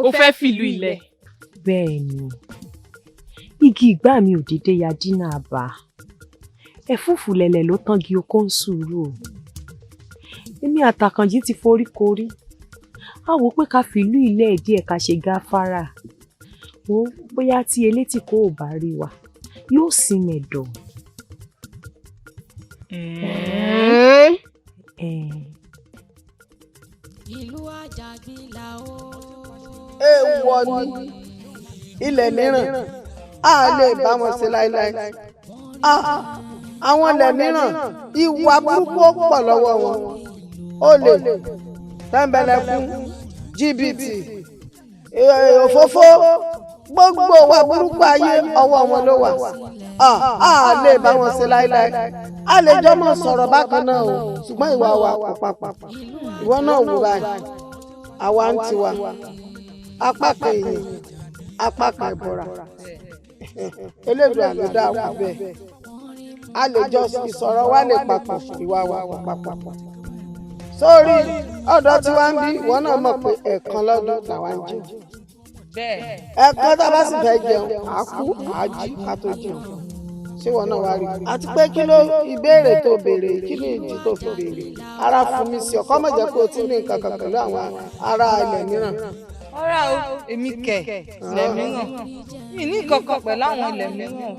Ó fẹ́ fìlú ilẹ̀. Bẹ́ẹ̀ ni igi ìgbà mi ò dédé ya dínà àbá ẹ̀fúùfù lẹ̀lẹ̀ ló tangi oko ń sùúrù. Èmi àtàkànjí ti forí korí a wò pé ká fìlú ilẹ̀ díẹ̀ ká ṣe gáfárà ó bóyá tí elétí kò bá rí wa yóò sin mẹ̀dọ̀. Ìlú Àjàgbín là ó. Èèwọ̀ ni ilẹ̀ mìíràn a lè bá wọn ṣe láéláé. Àwọn ilẹ̀ mìíràn ìwà burúkú pọ̀ lọ́wọ́ wọn. Olè, tẹ́ńbẹ̀lẹ̀kún, jìbìtì, òfófó, gbogbo wa burúkú ayé ọwọ́ wọn ló wà a lè bá wọn ṣe láéláé a lè jọ mọ sọ̀rọ̀ bákan náà o ṣùgbọ́n ìwà wa kò papọ̀ ìwọ náà wò báyìí àwa ń tiwa apá kan èèyàn apá kan ìbọ̀ra Elédùà ló dá wa bẹ́ẹ̀ a lè jọ ìsọ̀rọ̀ wa lè papọ̀ ìwà wa kò papọ̀ sórí ọ̀dọ̀ tí wàá ń bí ìwọ náà mọ̀ pé ẹ̀ẹ̀kan lọ́dún làwa ń jẹun ẹ̀ẹ̀kan tá a bá sì fẹ́ jẹun à kú àjí ká tó jẹun ṣé wọn náà wá rí i àti pé kí ló ìbéèrè tó béèrè kí ni ìdí tó fi béèrè ara fún mi sí ọkọ mọ̀jẹ̀ pé o ti ní nǹkan kan pẹ̀lú àwọn ará ilẹ̀ mìíràn. ọ̀rá o èmi kẹ̀ ilẹ̀ mìíràn mi ní nǹkan kan pẹ̀lú àwọn ilẹ̀ mìíràn.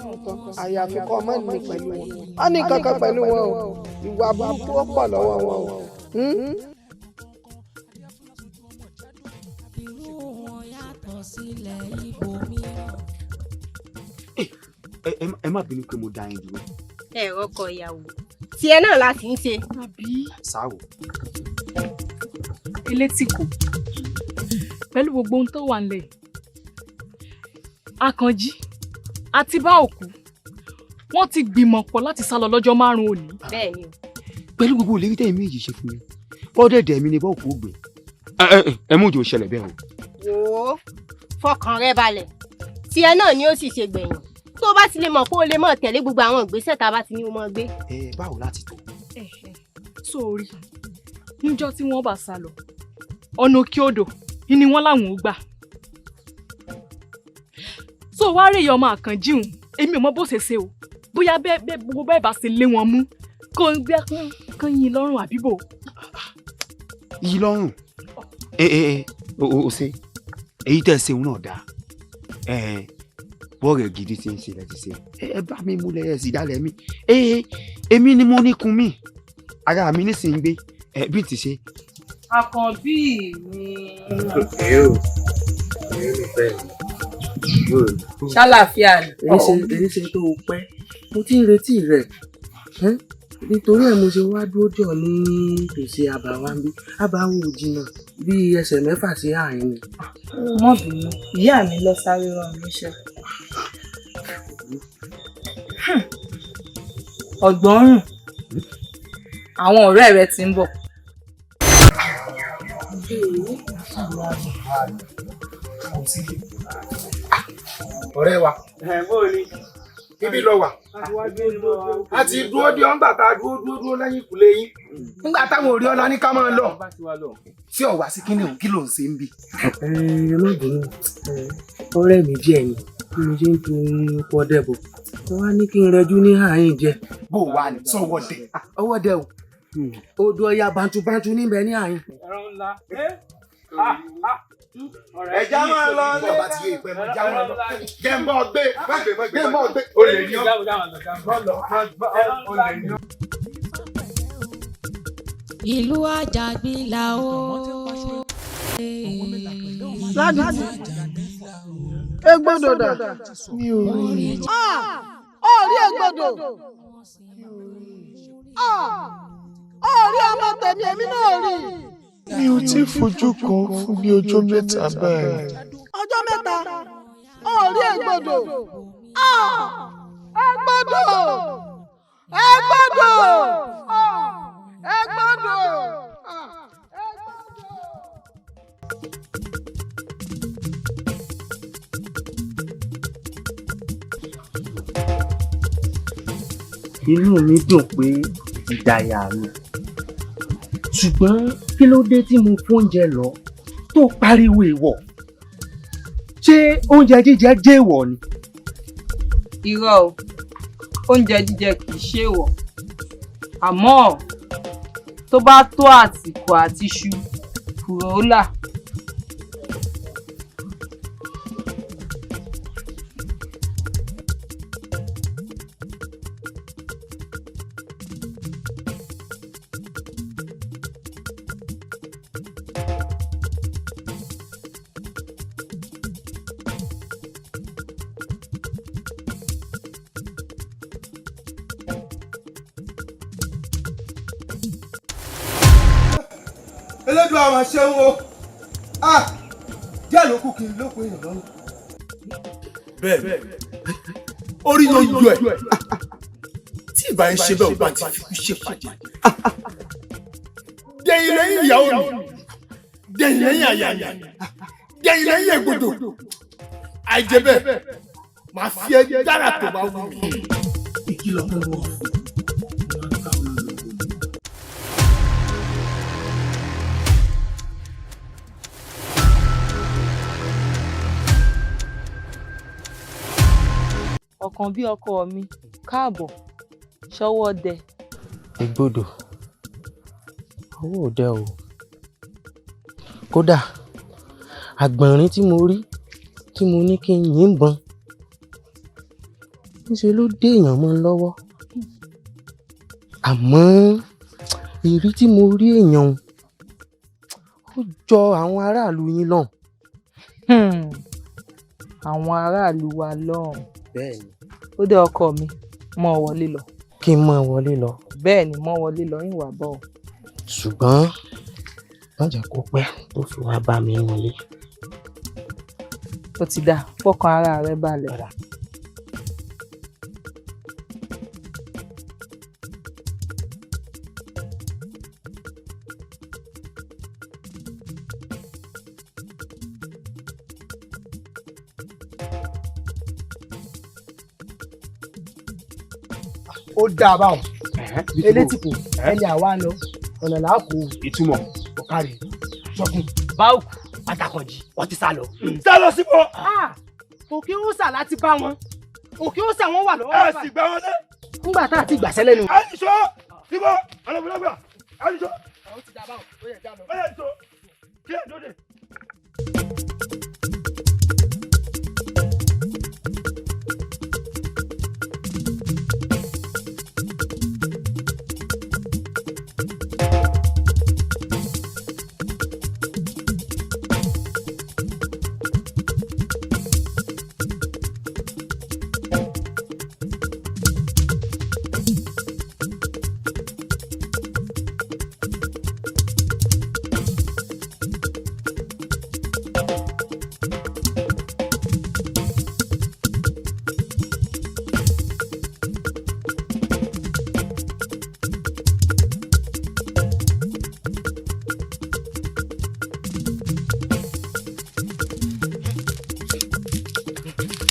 àyàfi kọ́ ọmọ ní pẹ̀lú wọn wọ́n ní nǹkan kan pẹ̀lú wọn o ìwà burúkú ó pọ̀ lọ́wọ́ wọn o. ẹ má bínú pé mo dá yín dúró. ẹ ọkọ ìyàwó tiẹ̀ náà láti ń ṣe. sáwò. elétìkù pẹ̀lú gbogbo ohun tó wà nílẹ̀ Àkànjí àti bá òkú wọ́n ti gbìmọ̀ pọ̀ láti sá lọ lọ́jọ́ 5 òní. bẹ́ẹ̀ni o. pẹ̀lú gbogbo ìlérí tẹ́yìn méjì ṣe fún mi kọ́dẹ̀dẹ̀ mi ni bá òkú gbé ẹ mú ìjọ ṣẹlẹ̀ bẹ́ẹ̀ o. wò ó fọkàn rẹ balẹ̀ tiẹ̀ náà ni ó sì ṣe gbẹ̀yìn tó bá ti lè mọ̀ pé o lè mọ̀ tẹ̀lé gbogbo àwọn ìgbésẹ̀ tá a bá ti ní o mọ̀ gbé. báwo láti tó. sórí níjọ́ tí wọ́n bá sá lọ ọ̀nà òkè odò ni wọ́n láwọn ò gbà. so wá rí ọmọ Àkànjí hùn èmi ò mọ bó ṣe ṣe o bóyá gbogbo bẹ́ẹ̀ bá ṣe lé wọn mú kó ń gbé kán yín lọ́rùn àbíbò. yí lọ́rùn o ṣe èyí tẹ́ ẹ ṣeun náà dáa bọ́ọ̀rẹ̀ gidi ti ń ṣe lẹ́ti ṣe ẹ bá mi múlẹ̀ ẹ̀ sì dálẹ̀ mi èmi ni mo ní kun mi ara mi nísìnyí gbé bí ti ṣe. Àkànbí mi. ṣàlàfíà ni. èyí ṣe tó o pẹ́ mo ti ń retí rẹ̀ nítorí ẹ̀ mo ṣe wá dúró jọ ní tòsí àbáwáńbí àbáwọn ò jìnnà bíi ẹsẹ̀ 6 sí àárín ni. mọ́ bínú ìyá mi lọ sáré rán mi iṣẹ́. Ọ̀gbọ́nrún àwọn ọ̀rẹ́ rẹ ti ń bọ̀. ọ̀rẹ́ wa ibi lọ wà a ti dúró di ọ̀ngbà tá a dúró lẹ́yìn ìkúlé yín nígbà táwọn òrí ọlá ní ká máa lọ sí ọ̀wá sí kíní òun kí ló ń ṣe ń bì. ẹ má bínú ọ̀rẹ́ mi díẹ̀ ni bí mo ṣe ń tu ọkọ̀ dẹ̀bọ̀ wọ́n á ní kí n rẹjú ní àárín jẹ. bó o wà ní sọ́wọ́ dẹ. ọwọ́ dẹ o odò ọya bàǹtùbàǹtù níbẹ̀ ní àárín. ẹja máa lọ ní ọba tí yé ìpẹ́ mọ́ já wọn lọ gẹ́mbọ́ gbé gẹ́mbọ́ gbé o lè ní ọ. ìlú Àjàgbín là ó. Ládùúgbò Egbodò dà. mi ò rí i. ó rí Egbodò. ó rí ọmọ tèmi èmi náà rí i. mi ò tí ì fojú kan fún bí ọjọ́ 3 báyìí. ọjọ́ 3 ó rí Egbodò. Egbodò. Egbodò. Egbodò. inú mi dùn pé ìdáyà mi ṣùgbọ́n kí ló dé tí mo fóúnjẹ lọ tó pariwo èèwọ̀ ṣé oúnjẹ jíjẹ jẹ́ èèwọ̀ ni. irọ́ o oúnjẹ jíjẹ kì í ṣe èèwọ̀ àmọ́ tó bá tó àsìkò àti ṣu fùrọ̀ọ́là. Elédùà àwọn ṣeun o díẹ̀ ló kù kí n lóko èèyàn lọ́nà. bẹ́ẹ̀ orí ló yọ ẹ̀ tí ìbá ń ṣe bẹ́ẹ̀ ò bá ti fi kú ṣe pàjẹ́. dẹ̀yìn lẹ́yìn ìyàwó mi dẹ̀yìn lẹ́yìn àyà mi dẹ̀yìn lẹ́yìn ègbodò àìjẹ́ bẹ́ẹ̀ màá fi ẹ dára tó bá wù mí. ìkìlọ̀ pẹ̀lú ọ̀fun. ọ̀kan bí ọkọ mi káàbọ̀ ṣọwọ́ dẹ. ìgbodò owó ò dẹ o kódà àgbọ̀nrín tí mo rí tí mo ní kí n yìnbọn níṣẹ́ ló dé èèyàn mọ́ lọ́wọ́ àmọ́ ìrí tí mo rí èèyàn ó jọ àwọn aráàlú yín lọ́hùn. àwọn aráàlú wa lọ́hùn. bẹ́ẹ̀ni. ó dé ọkọ mi mọ́ wọlé lọ. kí n mọ́ wọlé lọ. bẹ́ẹ̀ni mọ́ wọlé lọ yín wà bọ̀. ṣùgbọ́n má jẹ́ kó pẹ́ tó fi wá bá mi nílé. ó ti dá fọkàn ara rẹ balẹ̀. ó dáa báwọn elétìkù ẹni àwa lọ ọ̀nà làákò ìtumọ̀ ọ̀kárì ṣọ́gun báwùkù pátákọ̀jì wọ́n ti sá lọ. sá lọ síbò. òkè ó sà láti bá wọn òkè ó sà wọn wà lọ́wọ́. ẹ sì gbà wọn lẹ. ńgbà tá a ti gbàṣẹ́ lẹ́nu. àyíṣọ́ síbò ọlọ́gbọ̀lọ́gbà àyíṣọ́. àwọn ti dá báwọn ó yẹ já lọ. ó yẹ jọ kí ẹ dóde.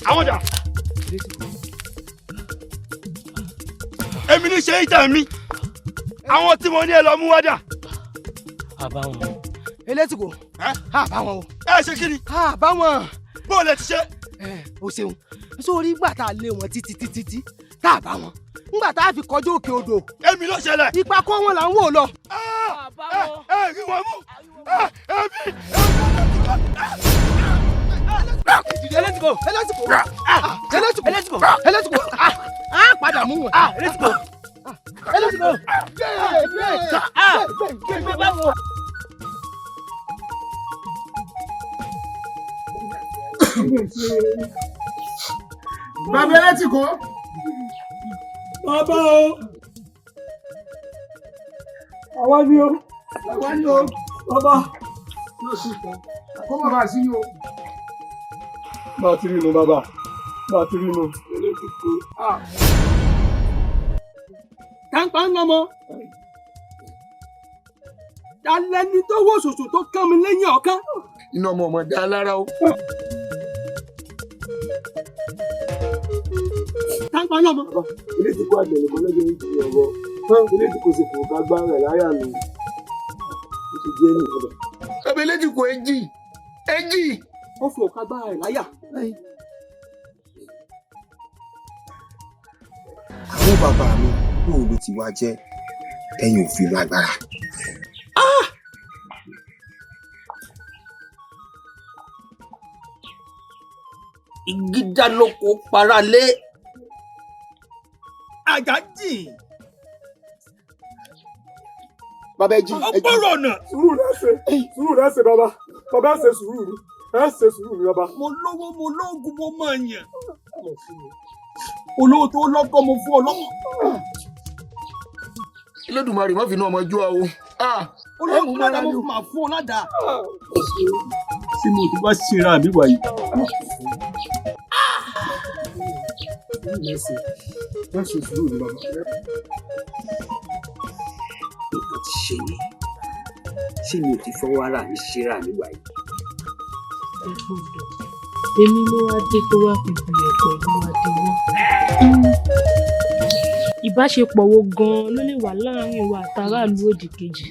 àwọn dà. èmi ní ṣe ìjà mi àwọn tí mo ní ẹ lọ mú wá dà. àbáwọn elétìkò àbáwọn o. ẹ ṣe kí ni. àbáwọn. bó o lè ti ṣe. o ṣeun sórí ìgbà tá a lé wọn títí tá a bá wọn ńgbà tá a fi kọjú òkè odò. èmi ló ṣẹlẹ̀. ipa kọ́ wọn là ń wò lọ. rí wọn mú èmi. elétìkò á padà mú wọn. elétìkò. bàbá elétìkò. bàbá o. àwa ni o. bàbá. kó má bàa sí o. bá a ti rí inú bàbá bá a ti rí inú. tàǹpà ń lọmọ dalẹ́ni tó wò ṣoṣo tó kán mi lẹ́yìn ọ̀kan. iná ọmọ dá lára o. tàǹpà ń lọmọ. ilé tí kò àgbẹ̀lẹ̀ kan lọ́jọ́ ìdí ọ̀rọ̀ ilé tí kò sì kò ká gbá rẹ̀ láyà mi ó ti jẹ́ ní ìfọ̀dọ̀. ọbẹ̀ ilé tí kò ẹjì. ó fi òkà gbá rẹ̀ láyà. àwọn bàbá mi bóun ló ti wá jẹ́ ẹ̀yin ò fi lágbára. ìgídá lóko paralé. àgájì. bàbá ẹjì. ọgbọ́rọ̀ ọ̀nà. sùúrù náà ṣe bàbá bàbá ṣe sùúrù ni ẹ ṣe sùúrù ni bàbá. mo lówó mo lóògùn mo mọ̀ yàn. olówó tó lọ́kọ́ mo fún ọ lọ́wọ́. Elédùmarè má fi inú ọmọ jó a o. olówó tó lọ́dà mo máa fún ọ ládàá. tí mo ti bá ṣera mi wáyé Merci. Má ṣe sùúrù bàbá. Nǹkan ti ṣe mí. Ṣé mi ò ti fọwọ́ ara mi ṣera mi wáyé? Ẹ gbọ́dọ̀. Èmi ló wá dé tó wá fi gbìyànjú pẹ̀lú adéwọ́. Ìbáṣepọ̀ wo gan-an ló lè wà láàárín ìwà àtàràlú òdì kejì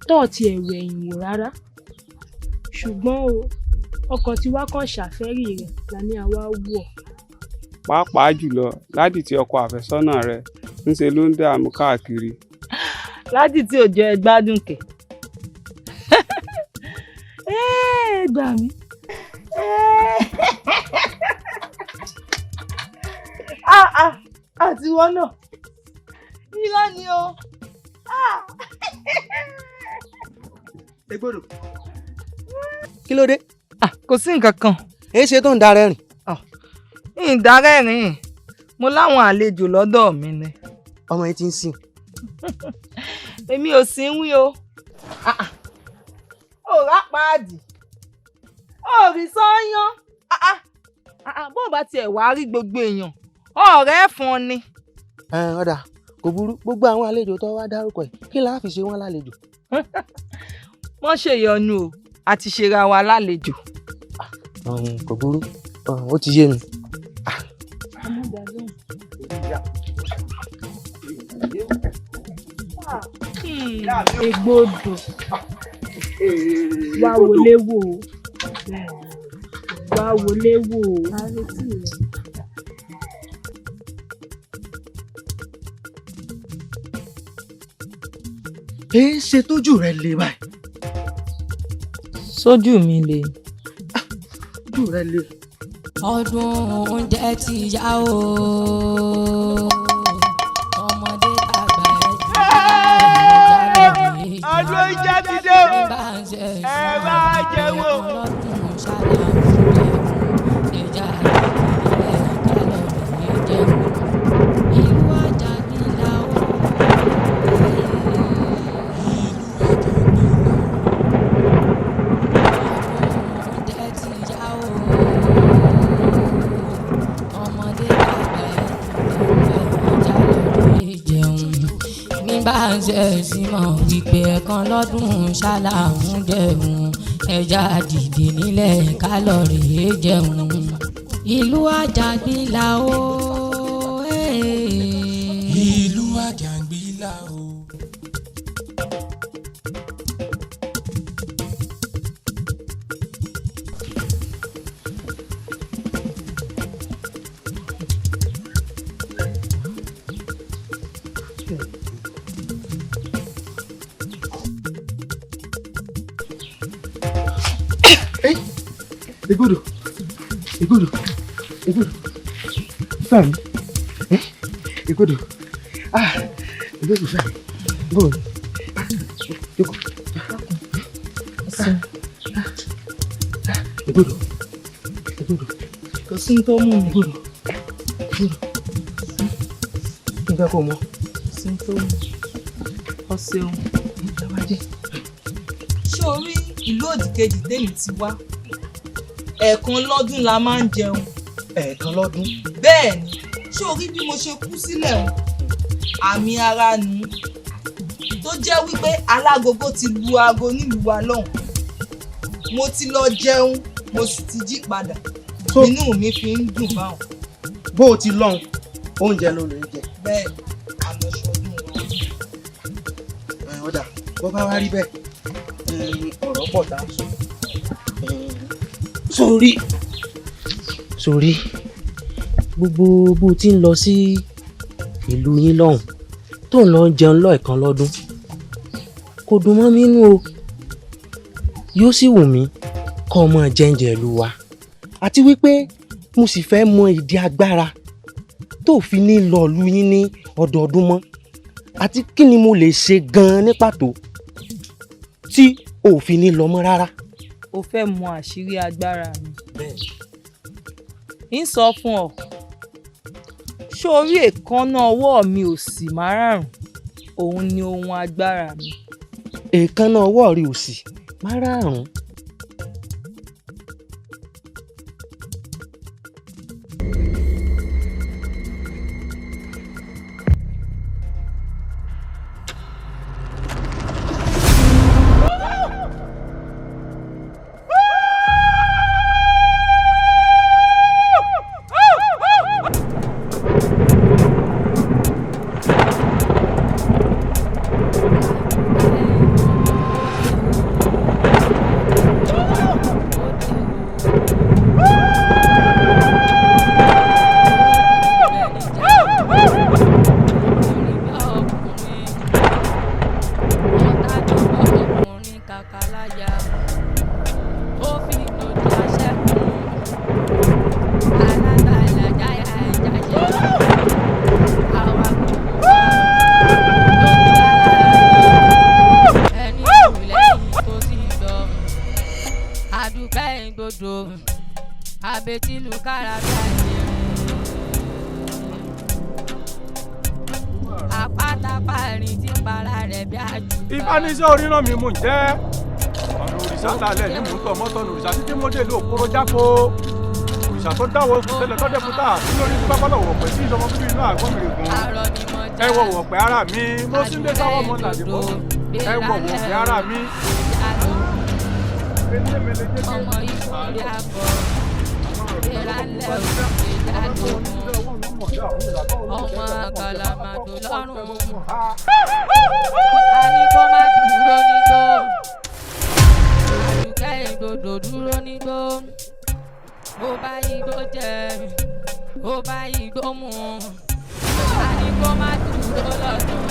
tọ́ọ̀tì ẹ̀rù ẹ̀yìn wò rárá? Ṣùgbọ́n o, ọkàn tí wá kàn ṣàfẹ́rí rẹ̀ la ní àwa wọ̀. Pàápàá jùlọ ládì tí ọkọ àfẹ́sọ́nà rẹ̀ ń ṣe ló ń dààmú káàkiri. Ládì tí ò jẹ́ ẹ gbádùn kẹ̀. Gbà mí. Àti wọn náà irọ́ ni o. Egbodò kí ló dé? Kò sí nǹkan kan. Èé ṣe tó ń darẹ́ rìn. Ìdarẹ́rìn mo láwọn àlejò lọ́dọ̀ mi ni. Ọmọ yìí ti ń sìn. Èmi ò sí ń wí o. Ò rápáàdì ò rí sọ́yán. Bó bá tiẹ̀ wá rí gbogbo èèyàn ọ̀rẹ́ fún ni. Ọ̀dà kò burú, gbogbo àwọn àlejò tó wá dárúkọ ẹ̀ kí la fi ṣe wọ́n lálejò. Wọ́n ṣèyọnu o àti ṣera wa lálejò. Kò burú, ó ti yé mi. Egbodò wá wọlé wò ó, wá wọlé wò ó. Èé ṣe tójú rẹ le báyìí. Sójú mi le. Ojú rẹ le. Ọdún oúnjẹ ti yá o. Ọmọdé àgbà ọdún oúnjẹ ti dé o. Ẹ bá jẹun o. bá ń ṣe sí mọ̀ wípé ẹ̀kan lọ́dún ṣáláàmù jẹun ẹja dìde nílẹ̀ kálọ̀rì jẹun ìlú Àjàngbìlà o. ìlú Àjàngbìlà o. Egbodò, Egbodò, Egbodò, Fẹ́mi, Egbodò, Egbodò Fẹ́mi, bọ́ọ̀lù, jókòó, Egbodò, Egbodò, kò sí ní tó mú mi, Egbodò, Egbodò, kí n fẹ́ kó mọ́. Sí ní tó mú ọ ṣeun. Ṣé o rí ìlú òdìkejì tèmi ti wá? Ẹ̀ẹ̀kan lọ́dún la máa ń jẹun. Ẹ̀ẹ̀kan lọ́dún? Bẹ́ẹ̀ ni, ṣé o rí bí mo ṣe kú sílẹ̀ o? Àmì ara nù tó jẹ́ wípé alágogo ti lu aago nílùú wa lọ́hùn. Mo ti lọ jẹun, mo sì ti jí padà. Inú mi fi ń dùn báwọn. Bó o ti lọ́hùn, oúnjẹ ló lè jẹ. Bẹ́ẹ̀ ni, àmọ́ ṣọdún wa. Ọ̀dà, bó bá wá rí bẹ́ẹ̀, ọ̀rọ̀ pọ̀ tá a sọ. Sórí gbogbo bó ti ń lọ sí ìlú yín lọ́hùn tó ń lọ jẹun lọ́ọ̀kan lọ́dún kò dùn mọ́ mi nú o, yóò sì wù mí kọ́ ọmọ jẹ́ǹjẹ̀ ìlú wa àti wípé mo sì fẹ́ mọ ìdí agbára tó fi ní lọ ìlú yín ní ọdọọdún mọ́ àti kí ni mo lè ṣe gan-an ní pàtó tí ò fi ní lọ mọ́ rárá. O fẹ́ mọ àṣírí agbára mi. Ń sọ fún ọ, ṣé orí èékánná ọwọ́ mi òsì márààrún òun ni ohun agbára mi. Èékánná ọwọ́ rí òsì márààrún. abetilu kárábíà apátápárin tí ń para rẹ̀ bí àjù. ìbánisẹ́ oríran mi mò ń jẹ́ ọ̀nà òrìṣà lálẹ́ ní mò ń tọ̀ mọ́tọ́ òrìṣà títí mo dé ló kóró jáko òrìṣà tó dáwọ́ tẹ́lẹ̀ tọ́jẹ́ fúta sí lórí tí pápá lọ́wọ́ pẹ̀ sí ìjọba bíbí inú àgbọ̀n mi règùn ẹ wọ wọ̀pẹ̀ ara mi mo sì ń dé sáwọ́ ọmọ làdìbò ẹ wọ wọ̀pẹ̀ ara mi. ọmọ ìfúnni àbọ̀ ìrànlẹ́ òkè jáde ọmọ kàlàmàdò lọ́rùn a ní kó má dúró nígbó àdùkẹ́ ìgbòdò dúró nígbó ó bá igbó jẹ ó bá igbó mu a ní kó má dúró lọ́dún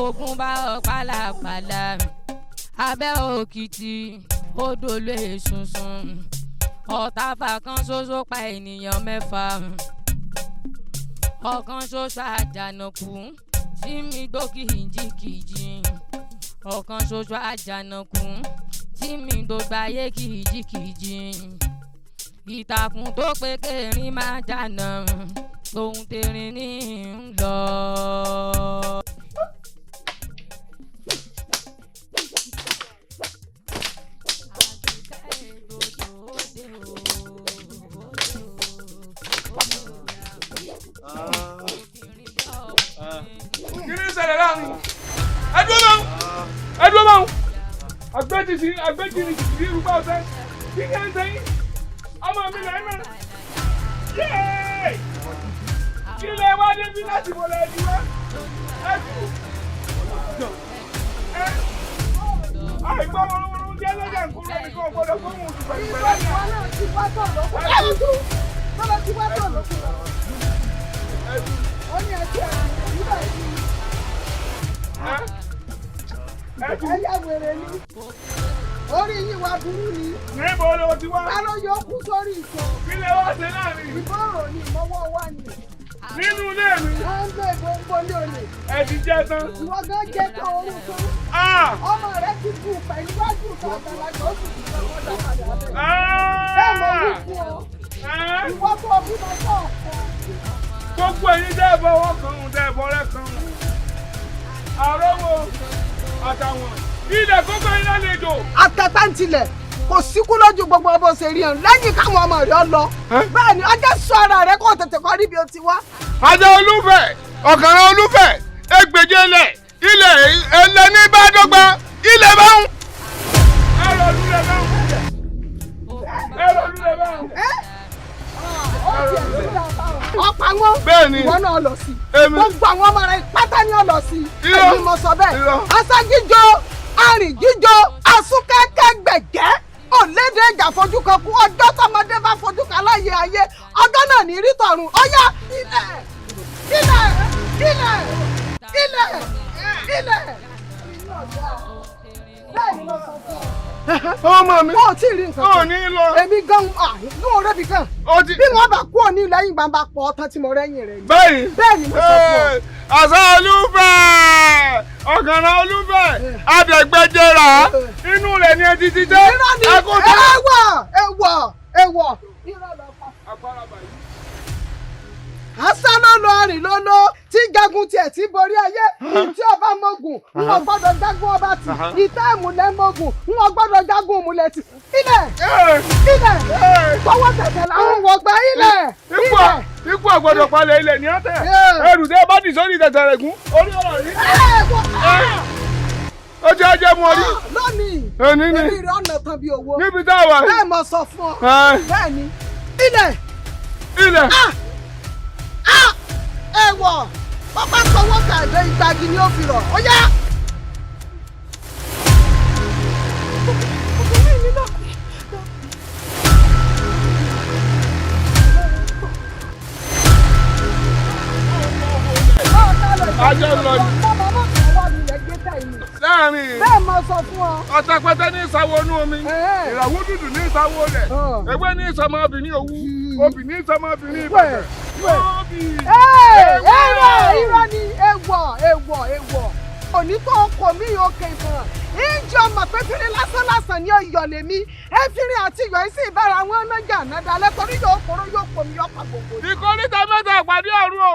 ogun bá ọ pálapàla abẹ́ òkìtì odò lè sunsun ọ̀tàfà kan ṣoṣo pa ènìyàn mẹ́fà ọ̀kan ṣoṣo àjànàkú tí mi gbó kìjikìji ọ̀kan ṣoṣo àjànàkú tí mi gbogbo ayé kìjikìji ìtàkùn tó pé kérin máa jànà ohun tẹ̀rín ní ń lọ. kí ni ìṣẹ̀lẹ̀ láàrin ẹdúró máa ń agbẹ́jì ni kìkìrì irúgbà ọ̀sẹ̀ kí ni ẹ ń sẹ́yìn ọmọ mi lẹ́yìn náà yéé kí lè wá débi láti wọlé ẹjú wá ẹjú ẹ àìgbọ́ wọn jẹ́ lọ́jà nkúrò ní kò gbọ́dọ̀ fún òun ti pẹ̀lú pẹ̀lú ẹ̀yà ìwọ ti wá tọ̀ lọ́kùnrin tọ́lọ́ ti wá tọ̀ lọ́kùnrin ó ní ẹjọ́ ìgbà yìí ẹ̀yà wèrè ni orí yìí wá burú ni níbo ló ti wá ta ló yọ kú sórí ìṣó kí lè wá ṣe láàrin ìbọ̀rọ̀ ni ìmọ̀wọ́ wà ní nínú ilé mi wọ́n ń gbé gbogbo ní olè ẹ ti jẹ tán ìwọ gan jẹ tán orun tó ọmọ rẹ ti kú pẹ̀lú wájú ìtàgbàlagbà ó sì ti sọ ọ̀dà padà bẹ́ẹ̀ mo wí fún ọ ìwọ tó bí mo tọ̀ gbogbo ẹ̀yin dẹ́ẹ̀bọ̀ wọn kan ń dẹ́ẹ̀bọ̀ rẹ̀ kan ń àrọ́wọ́ àtàwọn ilẹ̀ kókó iná lejò. àtẹ̀tẹ̀ntilẹ̀ kò síkú lójú gbogbo ọbọ̀ ṣe rí hàn lẹ́yìn káwọn ọmọ rẹ̀ lọ. bẹ́ẹ̀ ni ọjọ́ sọ ara rẹ̀ kó tètè kọ́ níbi ó ti wá. ajá olúfẹ̀ ọ̀kàrà olúfẹ̀ ẹgbẹ̀jẹ̀ ilẹ̀ ẹlẹ́ni bá dọ́gba ilẹ̀ bá ń. ẹ̀rọ lulẹ̀ bá ń. ọ̀pá wọn ìwọ náà lọ sí gbogbo àwọn ọmọ rẹ̀ pátá ni ó lọ sí èmi mo sọ bẹ́ẹ̀ aṣájíjó arìnjíjó asúnkẹ́kẹ́ gbẹ̀gẹ́ òlédè ìjà fojú kan kú ọjọ́ tọmọdé bá fojú kan láyé ayé ọjọ́ náà ní rí tọ̀run ọyá ilẹ̀ bẹ́ẹ̀ ni mo sọ fún ọ. ọmọ mi ó tí ì rí nǹkan kan ó ní lọ èmi gan yóò rẹ́bi kan bí wọ́n bá kú òní lẹ́yìn gbàǹbà pọ̀ ọ̀tán tí mo rẹ́yìn rẹ̀ bẹ́ẹ̀ ni mo sọ fún ọ. àṣà olúfẹ̀ ọ̀kànrà olúfẹ̀ adẹ̀gbẹ́jẹ̀rà inú rẹ̀ ni ẹ ti ti jẹ́ ẹkúndé. ẹwọ àṣà ló lọ àrìn ló lọ tí jagun tiẹ̀ tí borí ayé tí ọba mọ́gùn n ò gbọ́dọ̀ jagun ọba tì ìtẹ́ ìmùlẹ̀ mọ́gùn n ò gbọ́dọ̀ jagun ìmùlẹ̀ tì ilẹ̀ tọwọ́ tẹ̀tẹ̀ làwọn wọ̀gbà ilẹ̀. ikú àgbọ̀dọ̀ palẹ̀ ilẹ̀ ní ọ̀tẹ̀ ẹrù tẹ́ bá dì sórí tẹ̀tẹ̀ rẹ̀ gún orí ọ̀rọ̀ rí. ó jẹ́ ajẹ́ mu ọdún. lónìí èmi rẹ̀ ọ̀nà tán bí owó níbi tá a wà. bẹ́ẹ̀ mo sọ fún ọ bẹ́ẹ̀ ni ilẹ̀. ẹ̀wọ̀ pápá sọwọ́ kàdé ìgbàgì ni ó fi rọ̀ ó yá. ajẹ́ lọ ni. láàrin bẹ́ẹ̀ mo sọ fún ọ. ọ̀tàpẹ́tẹ́ ní ìsàwọ̀ inú omi ìràwọ̀ dúdú ní ìsàwọ̀ rẹ̀ ewé ní ìsọmọbìnrin òwú obì ní ìsọmọbìnrin ìbàdàn. irọ́ ni èèwọ̀ òní tó kò mí òkè ìfọ̀n ìjọ ọmọ pé fírí lásán lásán ni ọyọ lèmi ẹfírí àti ìyọ ìsìn ìbára wọn nájà nàdà lẹtọrí yóò kóró yóò pò mí ọkọ gbogbo. ìkórìtà mẹ́ta ìpàdé ọ̀run o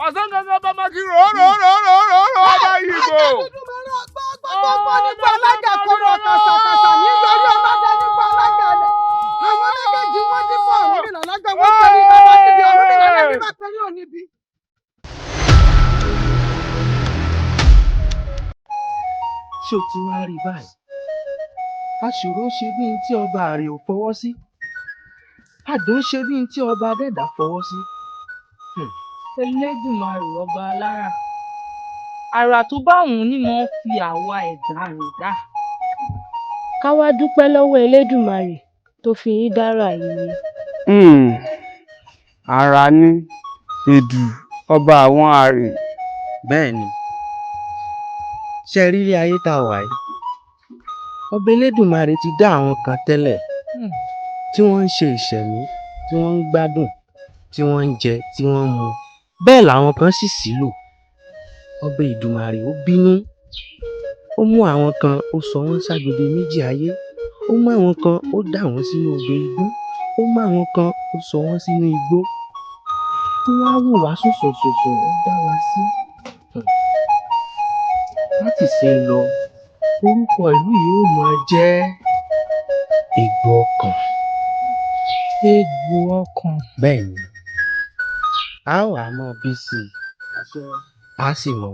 ọ̀sán gangan bá máa kí ròóròóròóròórò ọba ìbò. gbogbo nípa alájà kóró kàṣàkàṣà ní yọrí ọlọ́dẹ nípa alájà rẹ̀ àwọn méjèèjì wọ́n ti fọ ọ̀run nìlọ lọ́jọ́ wọ́n pẹ̀lú bàbá níbi ọ̀run nìlọ lẹ́bí bá pẹ̀lú òníbi. ṣé o ti wá rí báyìí aṣòro ṣe bí n tí ọba àrè ò fọwọ́ sí àdùn ṣe bí n tí ọba adẹ́dà fọwọ́ sí. Elédùmarè ọba alára àrà tó bá òun ni mo fi àwa ẹ̀dá rẹ̀ dá. ká wá dúpẹ́ lọ́wọ́ Elédùmarè tó fi yín dára yìí. ara ní èdù ọba àwọn àrè. bẹ́ẹ̀ ni ṣe rí ilé ayé tá a wà yìí ọba Elédùmarè ti dá àwọn kan tẹ́lẹ̀ tí wọ́n ń ṣe ìṣẹ̀mí tí wọ́n ń gbádùn tí wọ́n ń jẹ tí wọ́n ń mu bẹ́ẹ̀ làwọn kan sì sílò ọba Èdùmàrè ó bínú ó mú àwọn kan ó sọ wọ́n ságbede méjì ayé ó mú àwọn kan ó dà wọ́n sínú odò igbó ó mú àwọn kan ó sọ wọ́n sínú igbó tí wọ́n á wò wá ṣòṣòṣòṣò ó dá wa sí. láti ṣe lọ orúkọ ìlú yìí ó máa jẹ́ Gbọ̀nkàn. Gbọ̀nkàn. bẹ́ẹ̀ ni a ó wá mọ bí sí i a sì mọ.